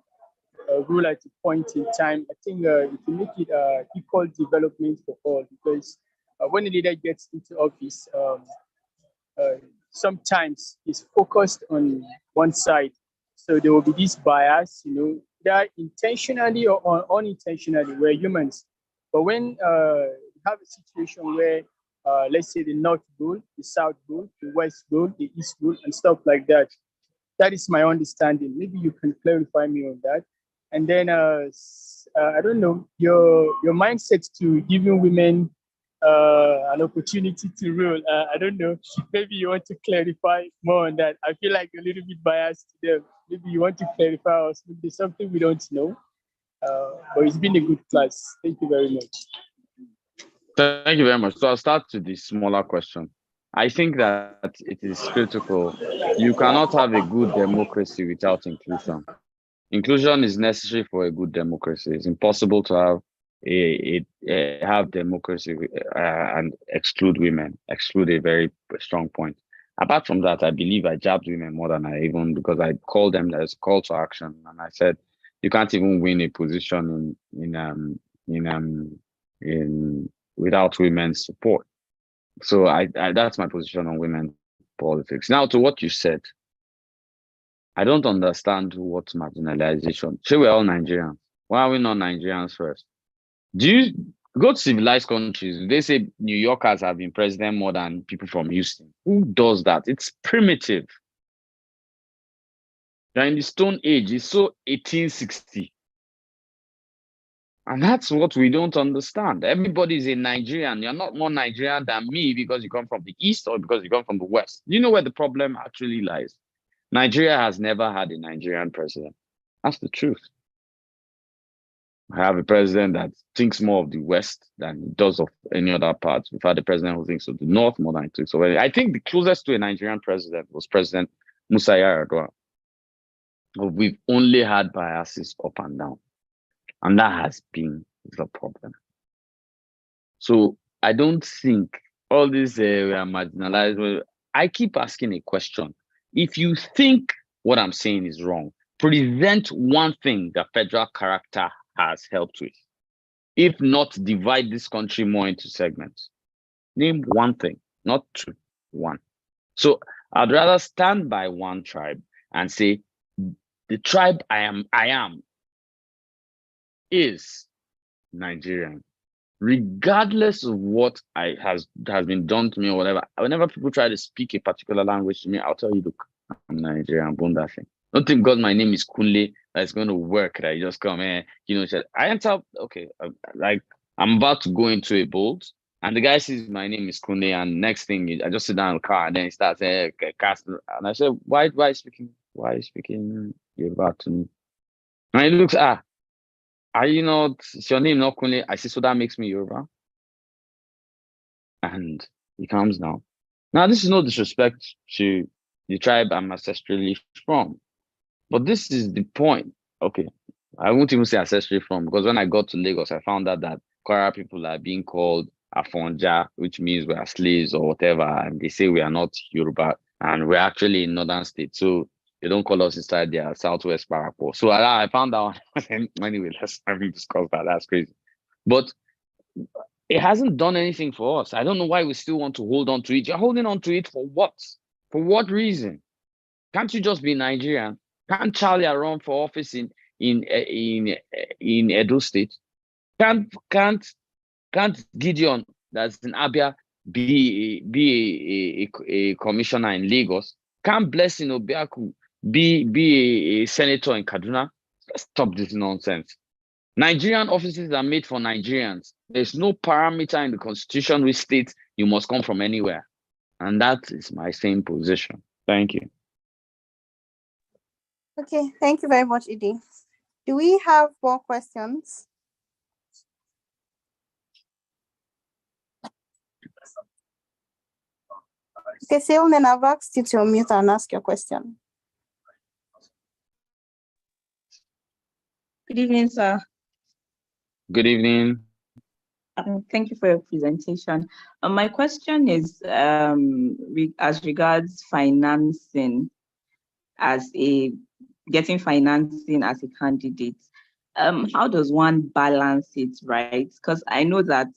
rule at a point in time, I think it will make it equal development for all, because when a leader gets into office, sometimes is focused on one side. So there will be this bias, that intentionally or unintentionally, we're humans. But when you have a situation where, let's say the North Goal, the South Goal, the West Goal, the East Goal, and stuff like that, That is my understanding. Maybe you can clarify me on that. And then I don't know your mindset to giving women an opportunity to rule. I don't know. Maybe you want to clarify more on that. I feel like a little bit biased to them. Maybe you want to clarify us. Maybe there's something we don't know. But it's been a good class. Thank you very much. Thank you very much. So I'll start with the smaller question. I think that it is critical. You cannot have a good democracy without inclusion. Inclusion is necessary for a good democracy. It's impossible to have democracy and exclude women, exclude a very strong point. Apart from that, I believe I jabbed women more than I even, because I called them as a call to action, and I said you can't even win a position in without women's support. So I that's my position on women politics. Now, to what you said, I don't understand what marginalization. Say we're all Nigerians. Why are we not Nigerians first? Do you go to civilized countries? They say New Yorkers have been president more than people from Houston. Who does that? It's primitive. They're in the Stone Age. It's so 1860. And that's what we don't understand. Everybody's a Nigerian. You're not more Nigerian than me because you come from the East or because you come from the West. You know where the problem actually lies? Nigeria has never had a Nigerian president. That's the truth. I have a president that thinks more of the West than he does of any other part. We've had a president who thinks of the North more than he thinks of it. I think the closest to a Nigerian president was President Musa Yar'Adua. We've only had biases up and down. And that has been the problem. So I don't think all this we are marginalized. I keep asking a question. If you think what I'm saying is wrong, present one thing that federal character has helped with. If not, divide this country more into segments. Name one thing, not two, one. So I'd rather stand by one tribe and say, the tribe I am is Nigerian, regardless of what has been done to me or whatever. Whenever people try to speak a particular language to me, I'll tell you, look, I'm Nigerian, Bundafin. Don't think God, my name is Kunle, that's going to work, that you just come here, I enter, okay, like I'm about to go into a bolt, and the guy says my name is Kunle, and next thing I just sit down in the car, and then he starts casting, and I said, why are you speaking Yoruba to me? And he looks, are you not, is your name not Kunle? I say, so that makes me Yoruba? And he comes down. Now, this is no disrespect to the tribe I'm ancestrally from, but this is the point. Okay, I won't even say ancestrally from, because when I got to Lagos, I found out that Kwara people are being called Afonja, which means we are slaves or whatever, and they say we are not Yoruba, and we're actually in northern states. So they don't call us inside their southwest Parapo. So I found out. Anyway, let's not even discuss that. That's crazy. But it hasn't done anything for us. I don't know why we still want to hold on to it. You're holding on to it for what? For what reason? Can't you just be Nigerian? Can't Charlie run for office in Edo State? Can't Gideon, that's in Abia, be a commissioner in Lagos? Can't Blessing Obiaku be a senator in Kaduna? Let's stop this nonsense. Nigerian offices are made for Nigerians. There's no parameter in the constitution which states you must come from anywhere. And that is my same position. Thank you. Okay, thank you very much, Idi. Do we have more questions? Okay, Salman, I've asked you to unmute and ask your question. Good evening, sir. Good evening. Thank you for your presentation. My question is as regards financing, getting financing as a candidate. How does one balance it, right? Because I know that,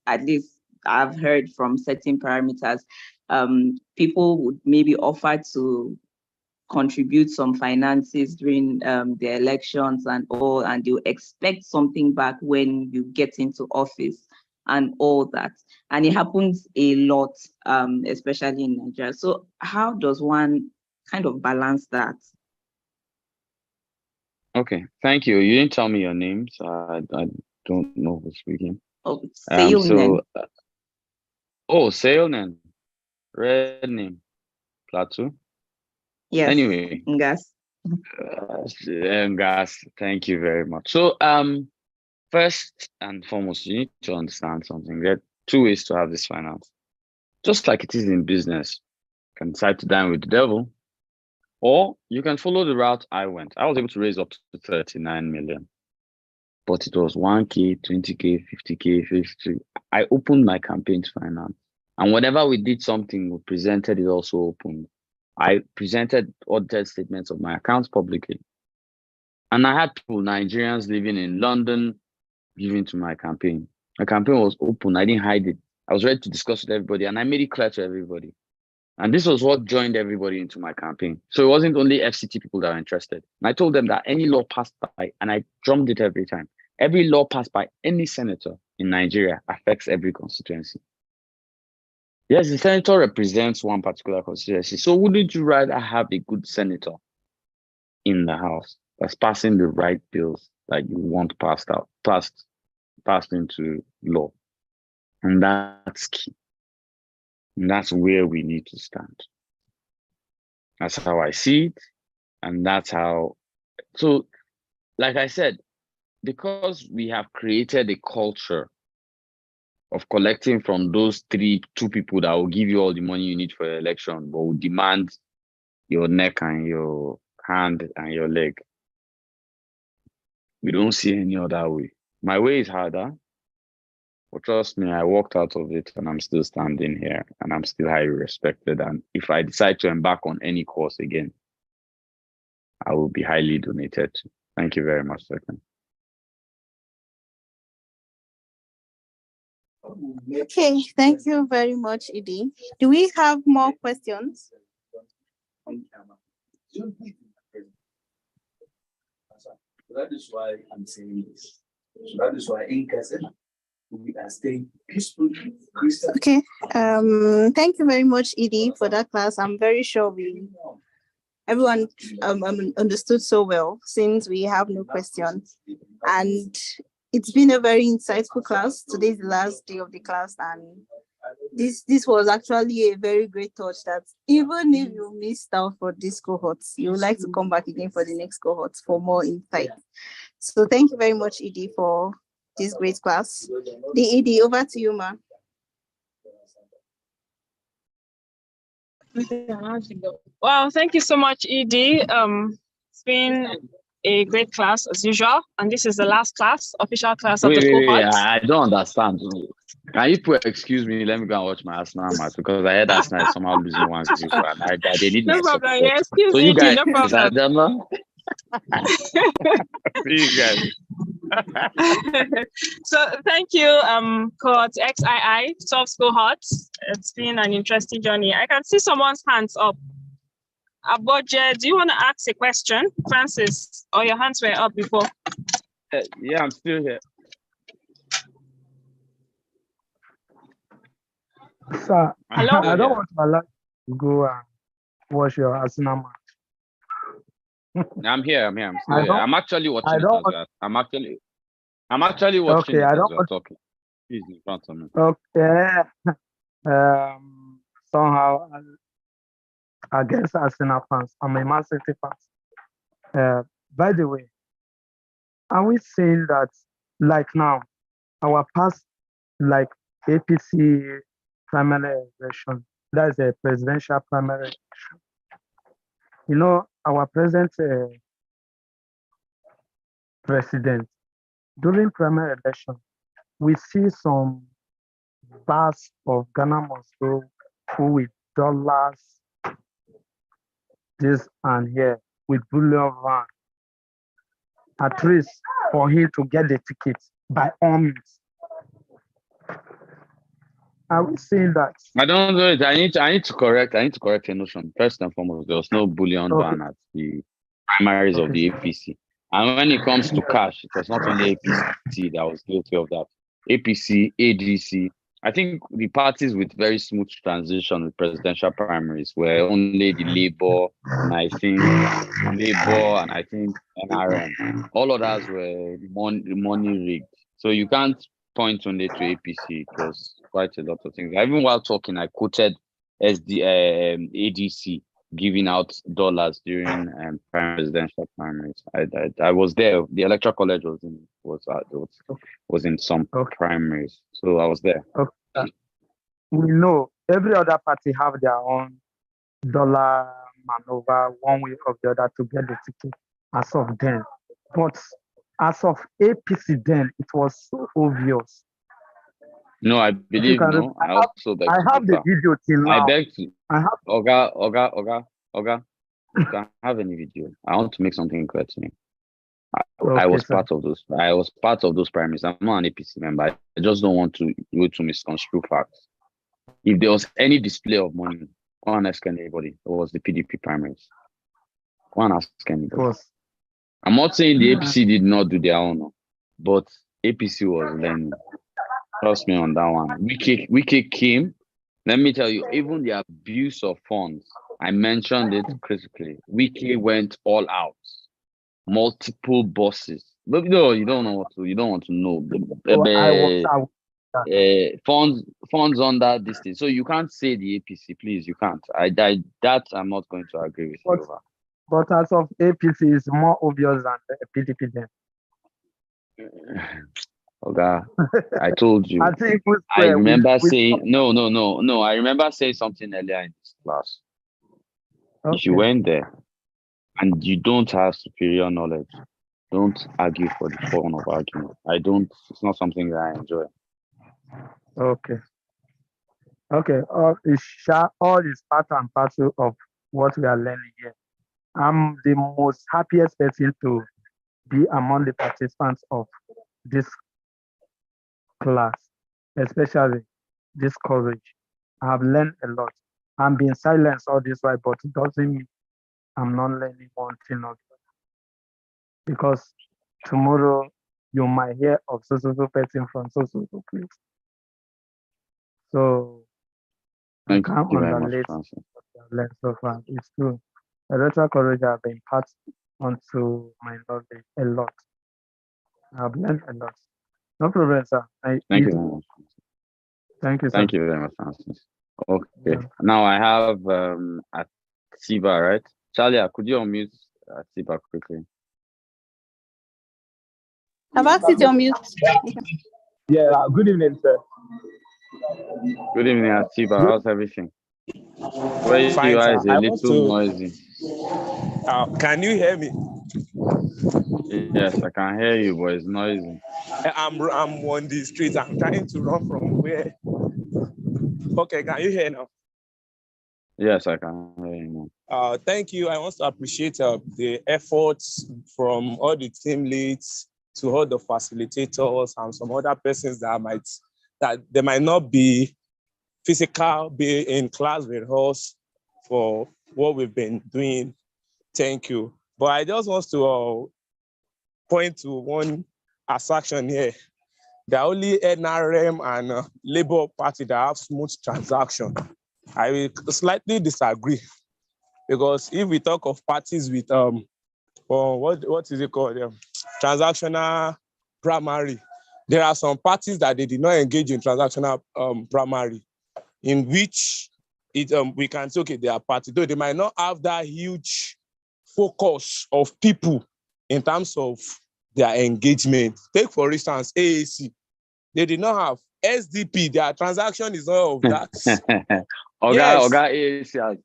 at least I've heard from certain parameters, people would maybe offer to contribute some finances during the elections and all, and you expect something back when you get into office and all that. And it happens a lot, especially in Nigeria. So how does one kind of balance that? Okay, thank you. You didn't tell me your name, so I don't know who's speaking. Oh, Sailnen, red name, Plateau. Yes. Anyway, Ngas. Ngas, thank you very much. So, first and foremost, you need to understand something. There are two ways to have this finance. Just like it is in business, you can decide to dine with the devil, or you can follow the route I went. I was able to raise up to 39 million, but it was 1K, 20K, 50K, 50. I opened my campaign to finance. And whenever we did something, we presented it also open. I presented audited statements of my accounts publicly. And I had people, Nigerians living in London, giving to my campaign. My campaign was open. I didn't hide it. I was ready to discuss with everybody, and I made it clear to everybody. And this was what joined everybody into my campaign. So it wasn't only FCT people that were interested. And I told them that any law passed by, and I drummed it every time, every law passed by any senator in Nigeria affects every constituency. Yes, the senator represents one particular constituency. So wouldn't you rather have a good senator in the House that's passing the right bills that you want passed into law? And that's key. And that's where we need to stand. That's how I see it. And that's how, so like I said, because we have created a culture of collecting from those two people that will give you all the money you need for your election, but will demand your neck and your hand and your leg. We don't see any other way. My way is harder, but trust me, I walked out of it and I'm still standing here and I'm still highly respected. And if I decide to embark on any course again, I will be highly donated to. Thank you very much, Second. Okay, thank you very much, Edie. Do we have more questions? That is why I'm saying this. So that is why in Kazan, we are staying peacefully. Okay, thank you very much, Edie, for that class. I'm very sure everyone understood so well, since we have no questions. And it's been a very insightful class. Today is the last day of the class, and this was actually a very great touch that even if you missed out for this cohorts, you would like to come back again for the next cohorts for more insight. So thank you very much, Edie, for this great class. The Edie, over to you, ma. Well, thank you so much, Edie. It's been a great class as usual, and this is the last class, official class of the cohort. I don't understand. Can you excuse me? Let me go and watch my Arsenal match, because I heard Arsenal is somehow losing 1-0, and they need no my problem. support. Yeah, excuse so you guys, no problem. See you guys. So thank you, cohort XII, 12 cohorts. It's been an interesting journey. I can see someone's hands up. Aboje, do you want to ask a question, Francis? Or your hands were up before? Yeah, I'm still here. Sir, hello? I don't want to allow you to go and watch your Arsenal match. I'm here. I'm still here. I'm actually watching it as well. I'm actually watching it as well. Talking. He's in front of me. Okay. Somehow, against Arsenal fans, I'm a Man City fan. By the way, are we saying that, like now, our past, like APC primary election, that's a presidential primary election. You know, our present president, during primary election, we see some bars of Ghana must go who with dollars, this and here, with bullion van, at risk for him to get the ticket by all means. Are we saying that? I don't know it. I need to correct a notion. First and foremost, there was no bullion ban at the primaries of the APC. And when it comes to cash, it was not only APC that was guilty of that. APC, ADC, I think the parties with very smooth transition with presidential primaries were only the Labour and I think NRM. All others were money rigged. So you can't point only to APC. It was quite a lot of things. Even while talking, I quoted ADC giving out dollars during presidential primaries. I was there. The electoral college was in some primaries, so I was there. Okay. We know every other party have their own dollar maneuver one way or the other to get the ticket as of then. But as of APC then, it was so obvious. No, I believe no. I also beg I to have the differ. video till now. I beg to. I have Oga. You can have any video. I want to make something clear to you. I was part of those. I was part of those primaries. I'm not an APC member. I just don't want to go to misconstrue facts. If there was any display of money, go and ask anybody. It was the PDP primaries. Go and ask anybody. I'm not saying the APC did not do their own, but APC was learning. Trust me on that one. Wiki came. Let me tell you, even the abuse of funds, I mentioned it critically. Wiki went all out. Multiple bosses. But no, you don't want to know. Funds under this thing. So you can't say the APC, please. You can't. That I'm not going to agree with you over. But as of APC is more obvious than the PDP then. Okay, I told you. I remember saying no. I remember saying something earlier in this class. Okay. If you went there and you don't have superior knowledge, don't argue for the fun of argument. It's not something that I enjoy. Okay. All is part and parcel of what we are learning here. I'm the most happiest person to be among the participants of this class, especially this courage. I have learned a lot. I'm being silenced all this while, but it doesn't mean I'm not learning one thing or the other. Because tomorrow you might hear of so person from so place. So thank you very much, Francis. What I've learned so far. It's true. Electoral courage have been passed onto my knowledge a lot. I've learned a lot. No problem, sir. Thank you very much. Thank you, sir. Thank you very much, Francis. Okay. Yeah. Now I have Atiba, right? Charlie, could you unmute Atiba quickly? I've asked you to unmute. Yeah, good evening, sir. Good evening, Atiba. How's everything? Where you are is a little noisy. Can you hear me? Yes, I can hear you, but it's noisy. I'm on the street. I'm trying to run from where. Okay, can you hear now? Yes, I can hear you now. Thank you. I want to appreciate the efforts from all the team leads to all the facilitators and some other persons that they might not be physical, be in class with us for what we've been doing. Thank you. But I just want to point to one assertion here. The only NRM and Labour Party that have smooth transaction. I will slightly disagree, because if we talk of parties with what is it called? Transactional primary. There are some parties that they did not engage in transactional primary, in which we can say, okay, they are party, though they might not have that huge focus of people in terms of their engagement. Take, for instance, AAC. They did not have SDP. Their transaction is not of that. AAC.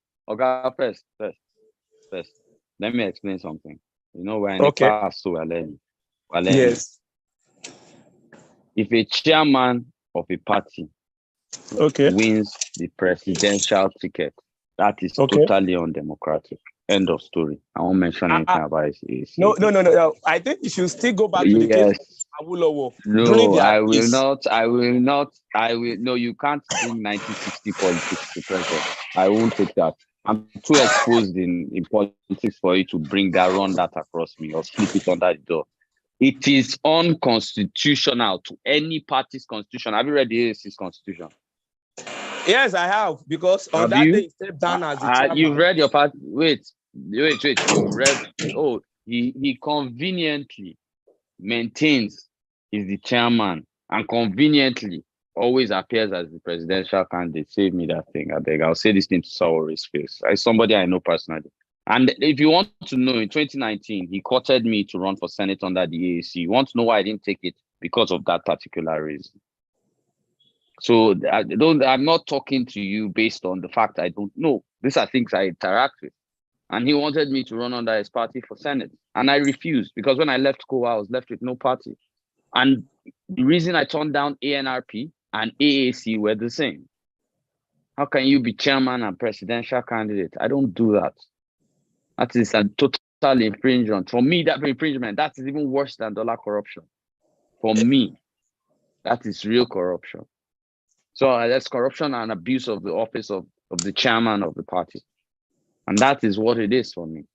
First. Let me explain something. You know, we're in a class, so we're learning. Yes. If a chairman of a party wins the presidential ticket, that is totally undemocratic. End of story. I won't mention anything about it. No. I think you should still go back to the case of Awolowo. No, I will not. No, you can't bring 1960 politics to pressure. I won't take that. I'm too exposed in politics for you to run that across me or slip it under the door. It is unconstitutional to any party's constitution. Have you read the AAC's constitution? Yes, I have, because on Have that you? day he stepped down as the chairman. You've read your part. Wait. You read. Oh, he conveniently maintains he's the chairman and conveniently always appears as the presidential candidate. Save me that thing, I beg. I'll say this thing to Saori's face. It's somebody I know personally. And if you want to know, in 2019, he courted me to run for Senate under the AAC. You want to know why I didn't take it? Because of that particular reason. So I'm not talking to you based on the fact I don't know. These are things I interact with. And he wanted me to run under his party for Senate. And I refused, because when I left COA, I was left with no party. And the reason I turned down ANRP and AAC were the same. How can you be chairman and presidential candidate? I don't do that. That is a total infringement. For me, that infringement, that is even worse than dollar corruption. For me, that is real corruption. So that's corruption and abuse of the office of the chairman of the party. And that is what it is for me.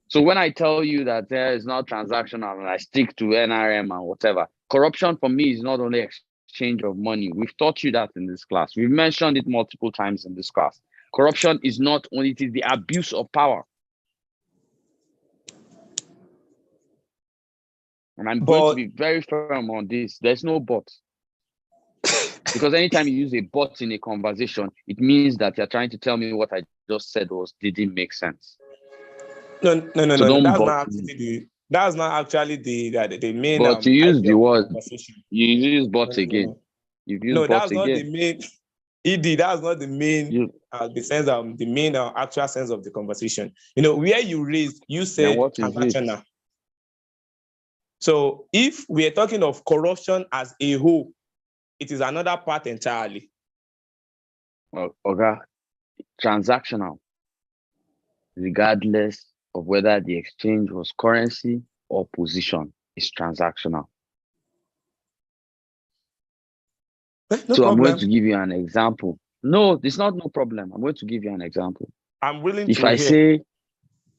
So when I tell you that there is not transactional and I stick to NRM and whatever, corruption for me is not only exchange of money. We've taught you that in this class. We've mentioned it multiple times in this class. Corruption is not only, it is the abuse of power. And I'm going to be very firm on this. There's no but. Because anytime you use a but in a conversation, it means that you're trying to tell me what I just said didn't make sense. No. That's not actually the main. But you use the word. You use but again. You've used that's but not again. the main. ED, that's not the main. The sense of the main actual sense of the conversation. Where you raised, you said transactional. So if we are talking of corruption as a whole, it is another part entirely. Well, okay, transactional, regardless of whether the exchange was currency or position, is transactional. No so problem. I'm going to give you an example. No, it's not no problem. I'm going to give you an example. I'm willing if to I hear. say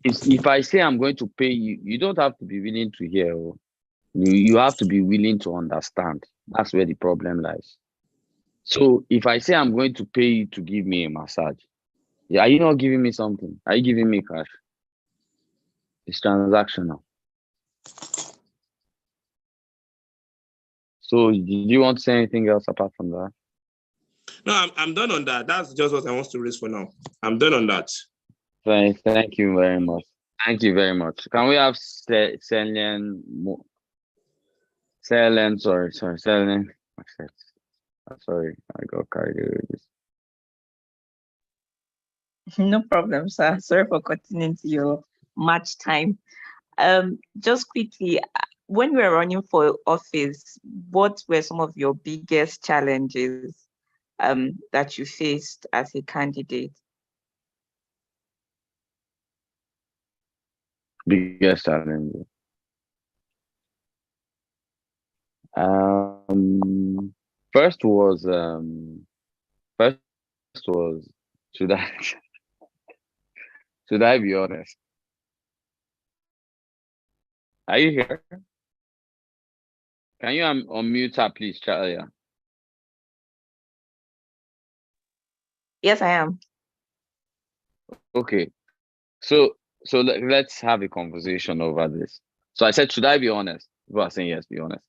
if I say I'm going to pay you, you don't have to be willing to hear. You have to be willing to understand. That's where the problem lies. So if I say I'm going to pay you to give me a massage, are you not giving me something? Are you giving me cash? It's transactional. So did you want to say anything else apart from that? No, I'm done on that. That's just what I want to raise for now. I'm done on that. Thank you very much. Thank you very much. Can we have Selen? Sorry, I got carried away with this. No problem, sir. Sorry for cutting into your match time. Just quickly, when we were running for office, what were some of your biggest challenges that you faced as a candidate? Biggest challenges. First was should I be honest? Are you here? Can you unmute her, please, Charlie? Yes, I am. Okay. So let's have a conversation over this. So I said, should I be honest? People are saying yes, be honest.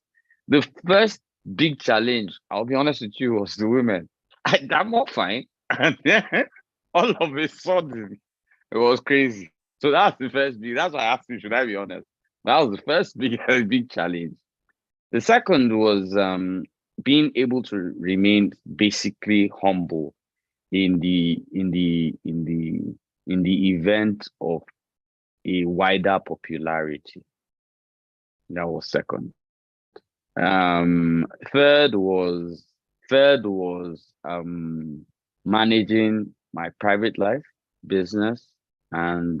The first big challenge, I'll be honest with you, was the women. I'm not fine. And then all of a sudden, it was crazy. So that's the first big, that's why I asked you, should I be honest? That was the first big challenge. The second was being able to remain basically humble in the event of a wider popularity. That was second. Third was managing my private life, business, and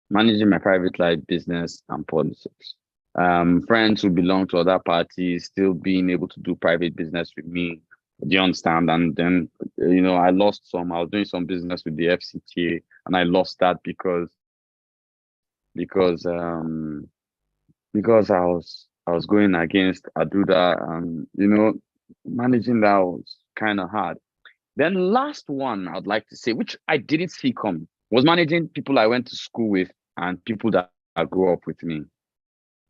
managing my private life, business, and politics. Friends who belong to other parties still being able to do private business with me. Do you understand? And then, I lost some. I was doing some business with the FCTA, and I lost that because because I was going against Aduda, and managing that was kind of hard. Then last one I'd like to say, which I didn't see coming, was managing people I went to school with and people that grew up with me.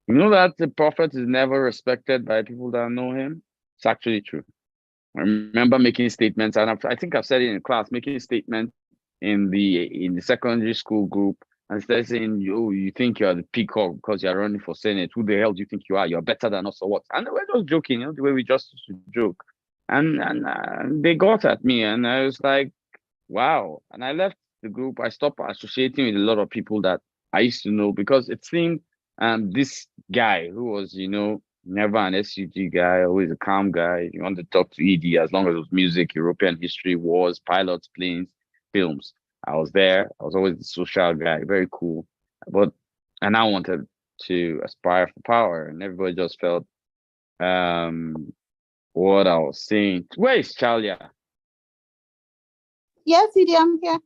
You know that the prophet is never respected by people that know him? It's actually true. I remember making statements, and I think I've said it in class, making statements in the secondary school group, and started saying, you think you're the peacock because you're running for Senate. Who the hell do you think you are? You're better than us or what? And we're just joking, the way we just used to joke. And they got at me, and I was like, wow. And I left the group. I stopped associating with a lot of people that I used to know, because it seemed this guy who was, never an SUG guy, always a calm guy. You want to talk to ED as long as it was music, European history, wars, pilots, planes, films. I was there. I was always the social guy, very cool. And I wanted to aspire for power, and everybody just felt what I was saying. Where is Chalia? Yes, Didi, I'm here.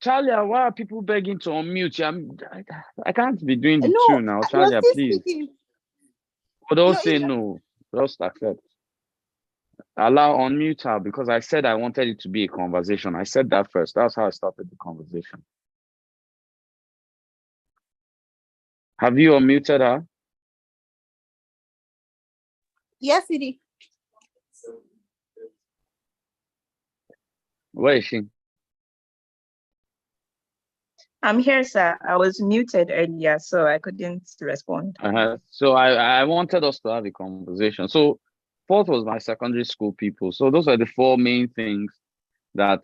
Chalia, why are people begging to unmute you? I can't be doing the No, two now. Chalia, please. Speaking. But don't say no. Just accept. Allow unmute her, because I said I wanted it to be a conversation. I said that first. That's how I started the conversation. Have you unmuted her? Yes, Didi. Where is she? I'm here, sir. I was muted earlier, so I couldn't respond. So I wanted us to have a conversation. So fourth was my secondary school people. So those are the four main things that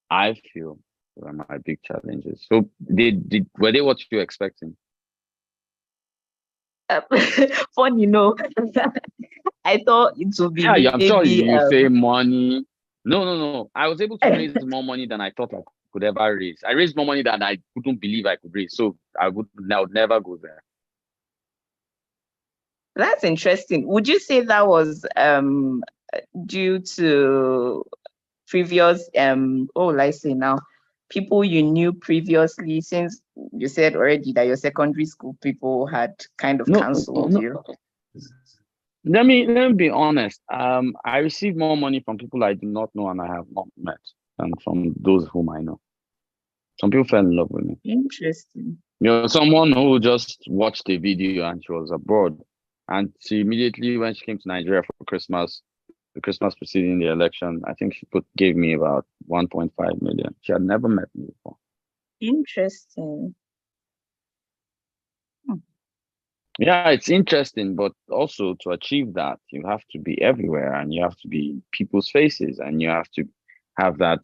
I feel were my big challenges. So were they what you were expecting? Funny, no. I thought it would be Yeah, I'm sure maybe you say money. No. I was able to raise more money than I thought I could ever raise. I raised more money than I couldn't believe I could raise. So I would never go there. That's interesting. Would you say that was due to previous what will I say now? People you knew previously, since you said already that your secondary school people had kind of cancelled you? Let me be honest. I received more money from people I do not know and I have not met than from those whom I know. Some people fell in love with me. Interesting. Someone who just watched a video and she was abroad, and she immediately, when she came to Nigeria for Christmas, the Christmas preceding the election, I think she gave me about 1.5 million. She had never met me before. Interesting. Yeah, it's interesting, but also to achieve that, you have to be everywhere, and you have to be in people's faces, and you have to have that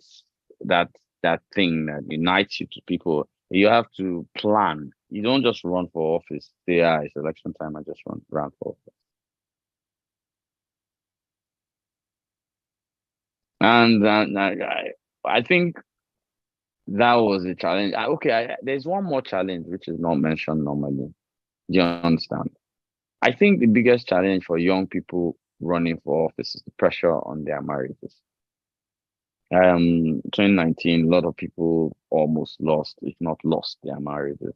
thing that unites you to people. You have to plan. You don't just run for office. Say, it's election time, I just ran for office. And I think that was a challenge. There's one more challenge which is not mentioned normally. Do you understand? I think the biggest challenge for young people running for office is the pressure on their marriages. 2019, a lot of people almost lost, if not lost, their marriages.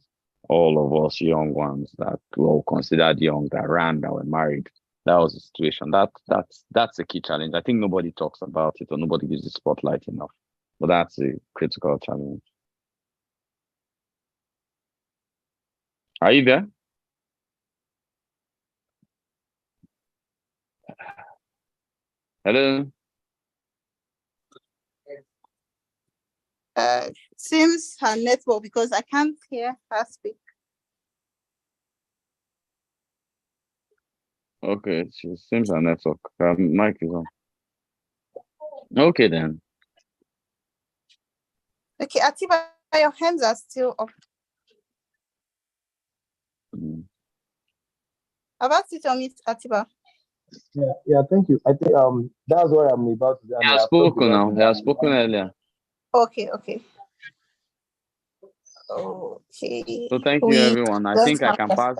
All of us young ones that were considered young, that were married. That was the situation. That's a key challenge. I think nobody talks about it, or nobody gives the spotlight enough. But that's a critical challenge. Are you there? Hello? Seems her network, because I can't hear her speak. Okay, it seems her network. Her mic is on. Okay, then. Okay, Atiba, your hands are still up. I've asked you to unmute, Atiba. Yeah, thank you. I think that's what I'm about to do. He has spoken now. He has spoken earlier. Okay. So thank you, everyone. I think I can pass.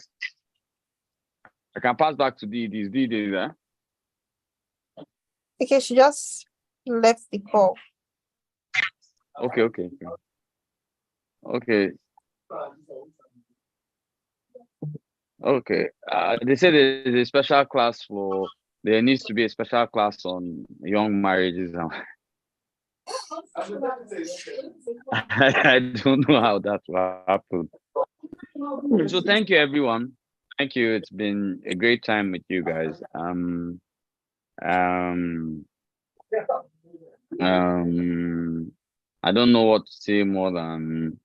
I can pass back to Didi. Is Didi there? Okay, she just left the call. Okay. Okay. They said there's a special class for. There needs to be a special class on young marriages. I don't know how that will happen. So thank you, everyone. Thank you. It's been a great time with you guys. Um, I don't know what to say more than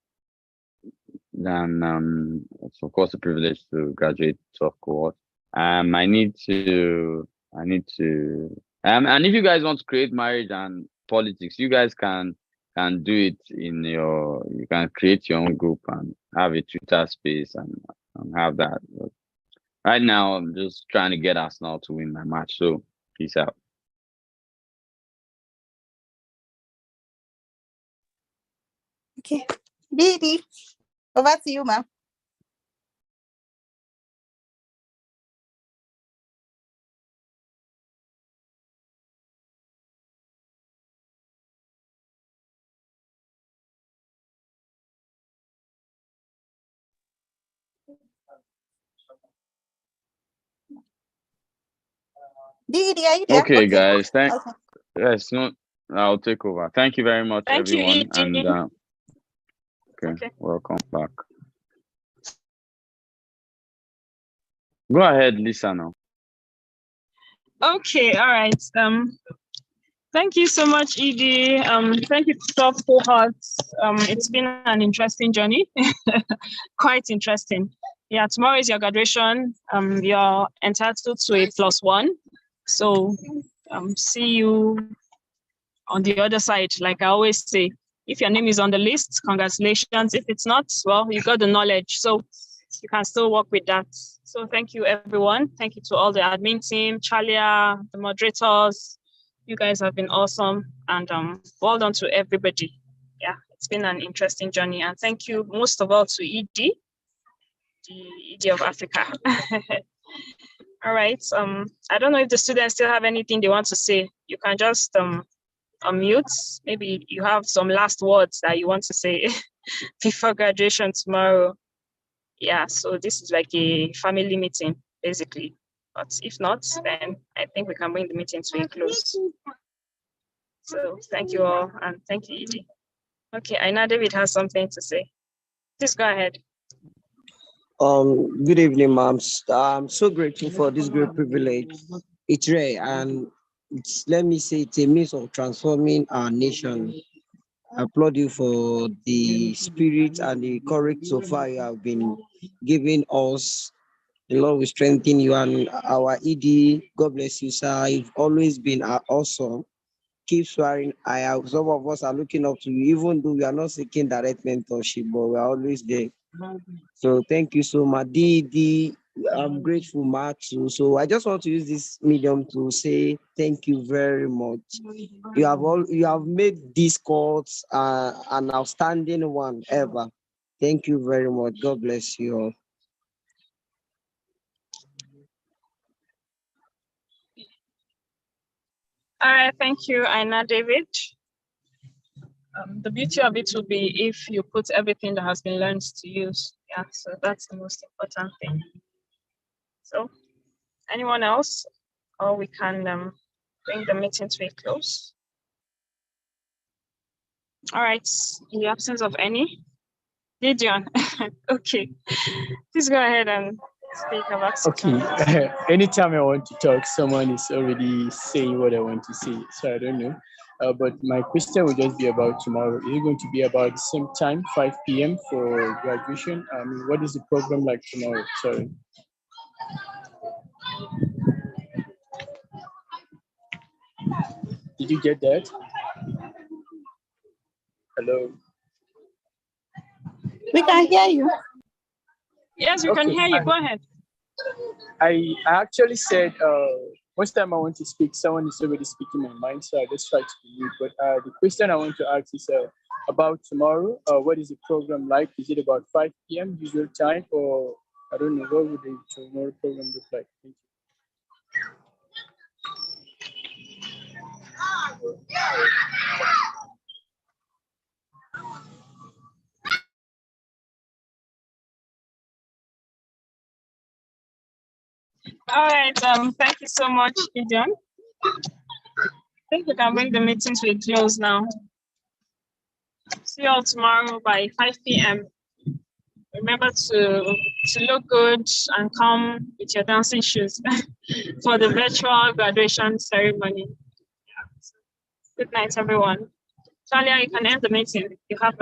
it's of course a privilege to graduate 12th cohort. And if you guys want to create marriage and politics, you guys can do it you can create your own group and have a Twitter space and have that. But right now, I'm just trying to get Arsenal to win my match. So peace out. Okay. Didi, over to you, ma'am. Didi, are you there? Okay, guys. Okay. Yes, no, I'll take over. Thank you very much, Thank you, everyone. Edie. And okay, Okay. welcome back. Go ahead, Lisa now. Okay, all right. Thank you so much, Edie. Thank you, top cohorts. It's been an interesting journey, quite interesting. Yeah, tomorrow is your graduation. You're entitled to a +1. So, see you on the other side. Like I always say, if your name is on the list, congratulations. If it's not, well, you got the knowledge. So you can still work with that. So thank you, everyone. Thank you to all the admin team, Chalia, the moderators. You guys have been awesome. And well done to everybody. Yeah, it's been an interesting journey. And thank you most of all to ED, the ED of Africa. All right. I don't know if the students still have anything they want to say. You can just unmute. Maybe you have some last words that you want to say before graduation tomorrow. Yeah, so this is like a family meeting, basically. But if not, then I think we can bring the meeting to a close. So thank you all, and thank you, Edie. Okay, I know David has something to say. Please go ahead. Good evening, ma'am. I'm so grateful for this great privilege. It's rare, and let me say, it's a means of transforming our nation. I applaud you for the spirit and the courage so far you have been giving us. The Lord will strengthen you and our ED. God bless you, sir. You've always been awesome. Keep swearing. Some of us are looking up to you, even though we are not seeking direct mentorship, but we are always there. So thank you so much. I'm grateful, Matthew. So I just want to use this medium to say thank you very much. You have made this course an outstanding one ever. Thank you very much. God bless you all. All right, thank you, Aina David. The beauty of it will be if you put everything that has been learned to use. Yeah, so that's the most important thing. So, anyone else? Or we can bring the meeting to a close. All right, in the absence of any, Gideon. Okay, please go ahead and speak about it. Okay. Anytime I want to talk, someone is already saying what I want to say. So I don't know. But my question will just be about tomorrow. Is it going to be about the same time, 5 p.m. for graduation? I mean, what is the program like tomorrow? Sorry. Did you get that? Hello? We can hear you. Yes, we can hear you. Go ahead. I actually said most time I want to speak, someone is already speaking my mind, so I just try to be mute. But the question I want to ask is about tomorrow. What is the program like? Is it about 5 p.m. usual time, or I don't know, what would the tomorrow program look like? Thank you. All right. Thank you so much, Gideon. I think we can bring the meeting to a close now. See you all tomorrow by 5 p.m. Remember to look good and come with your dancing shoes for the virtual graduation ceremony. Good night, everyone. Talia, you can end the meeting. You have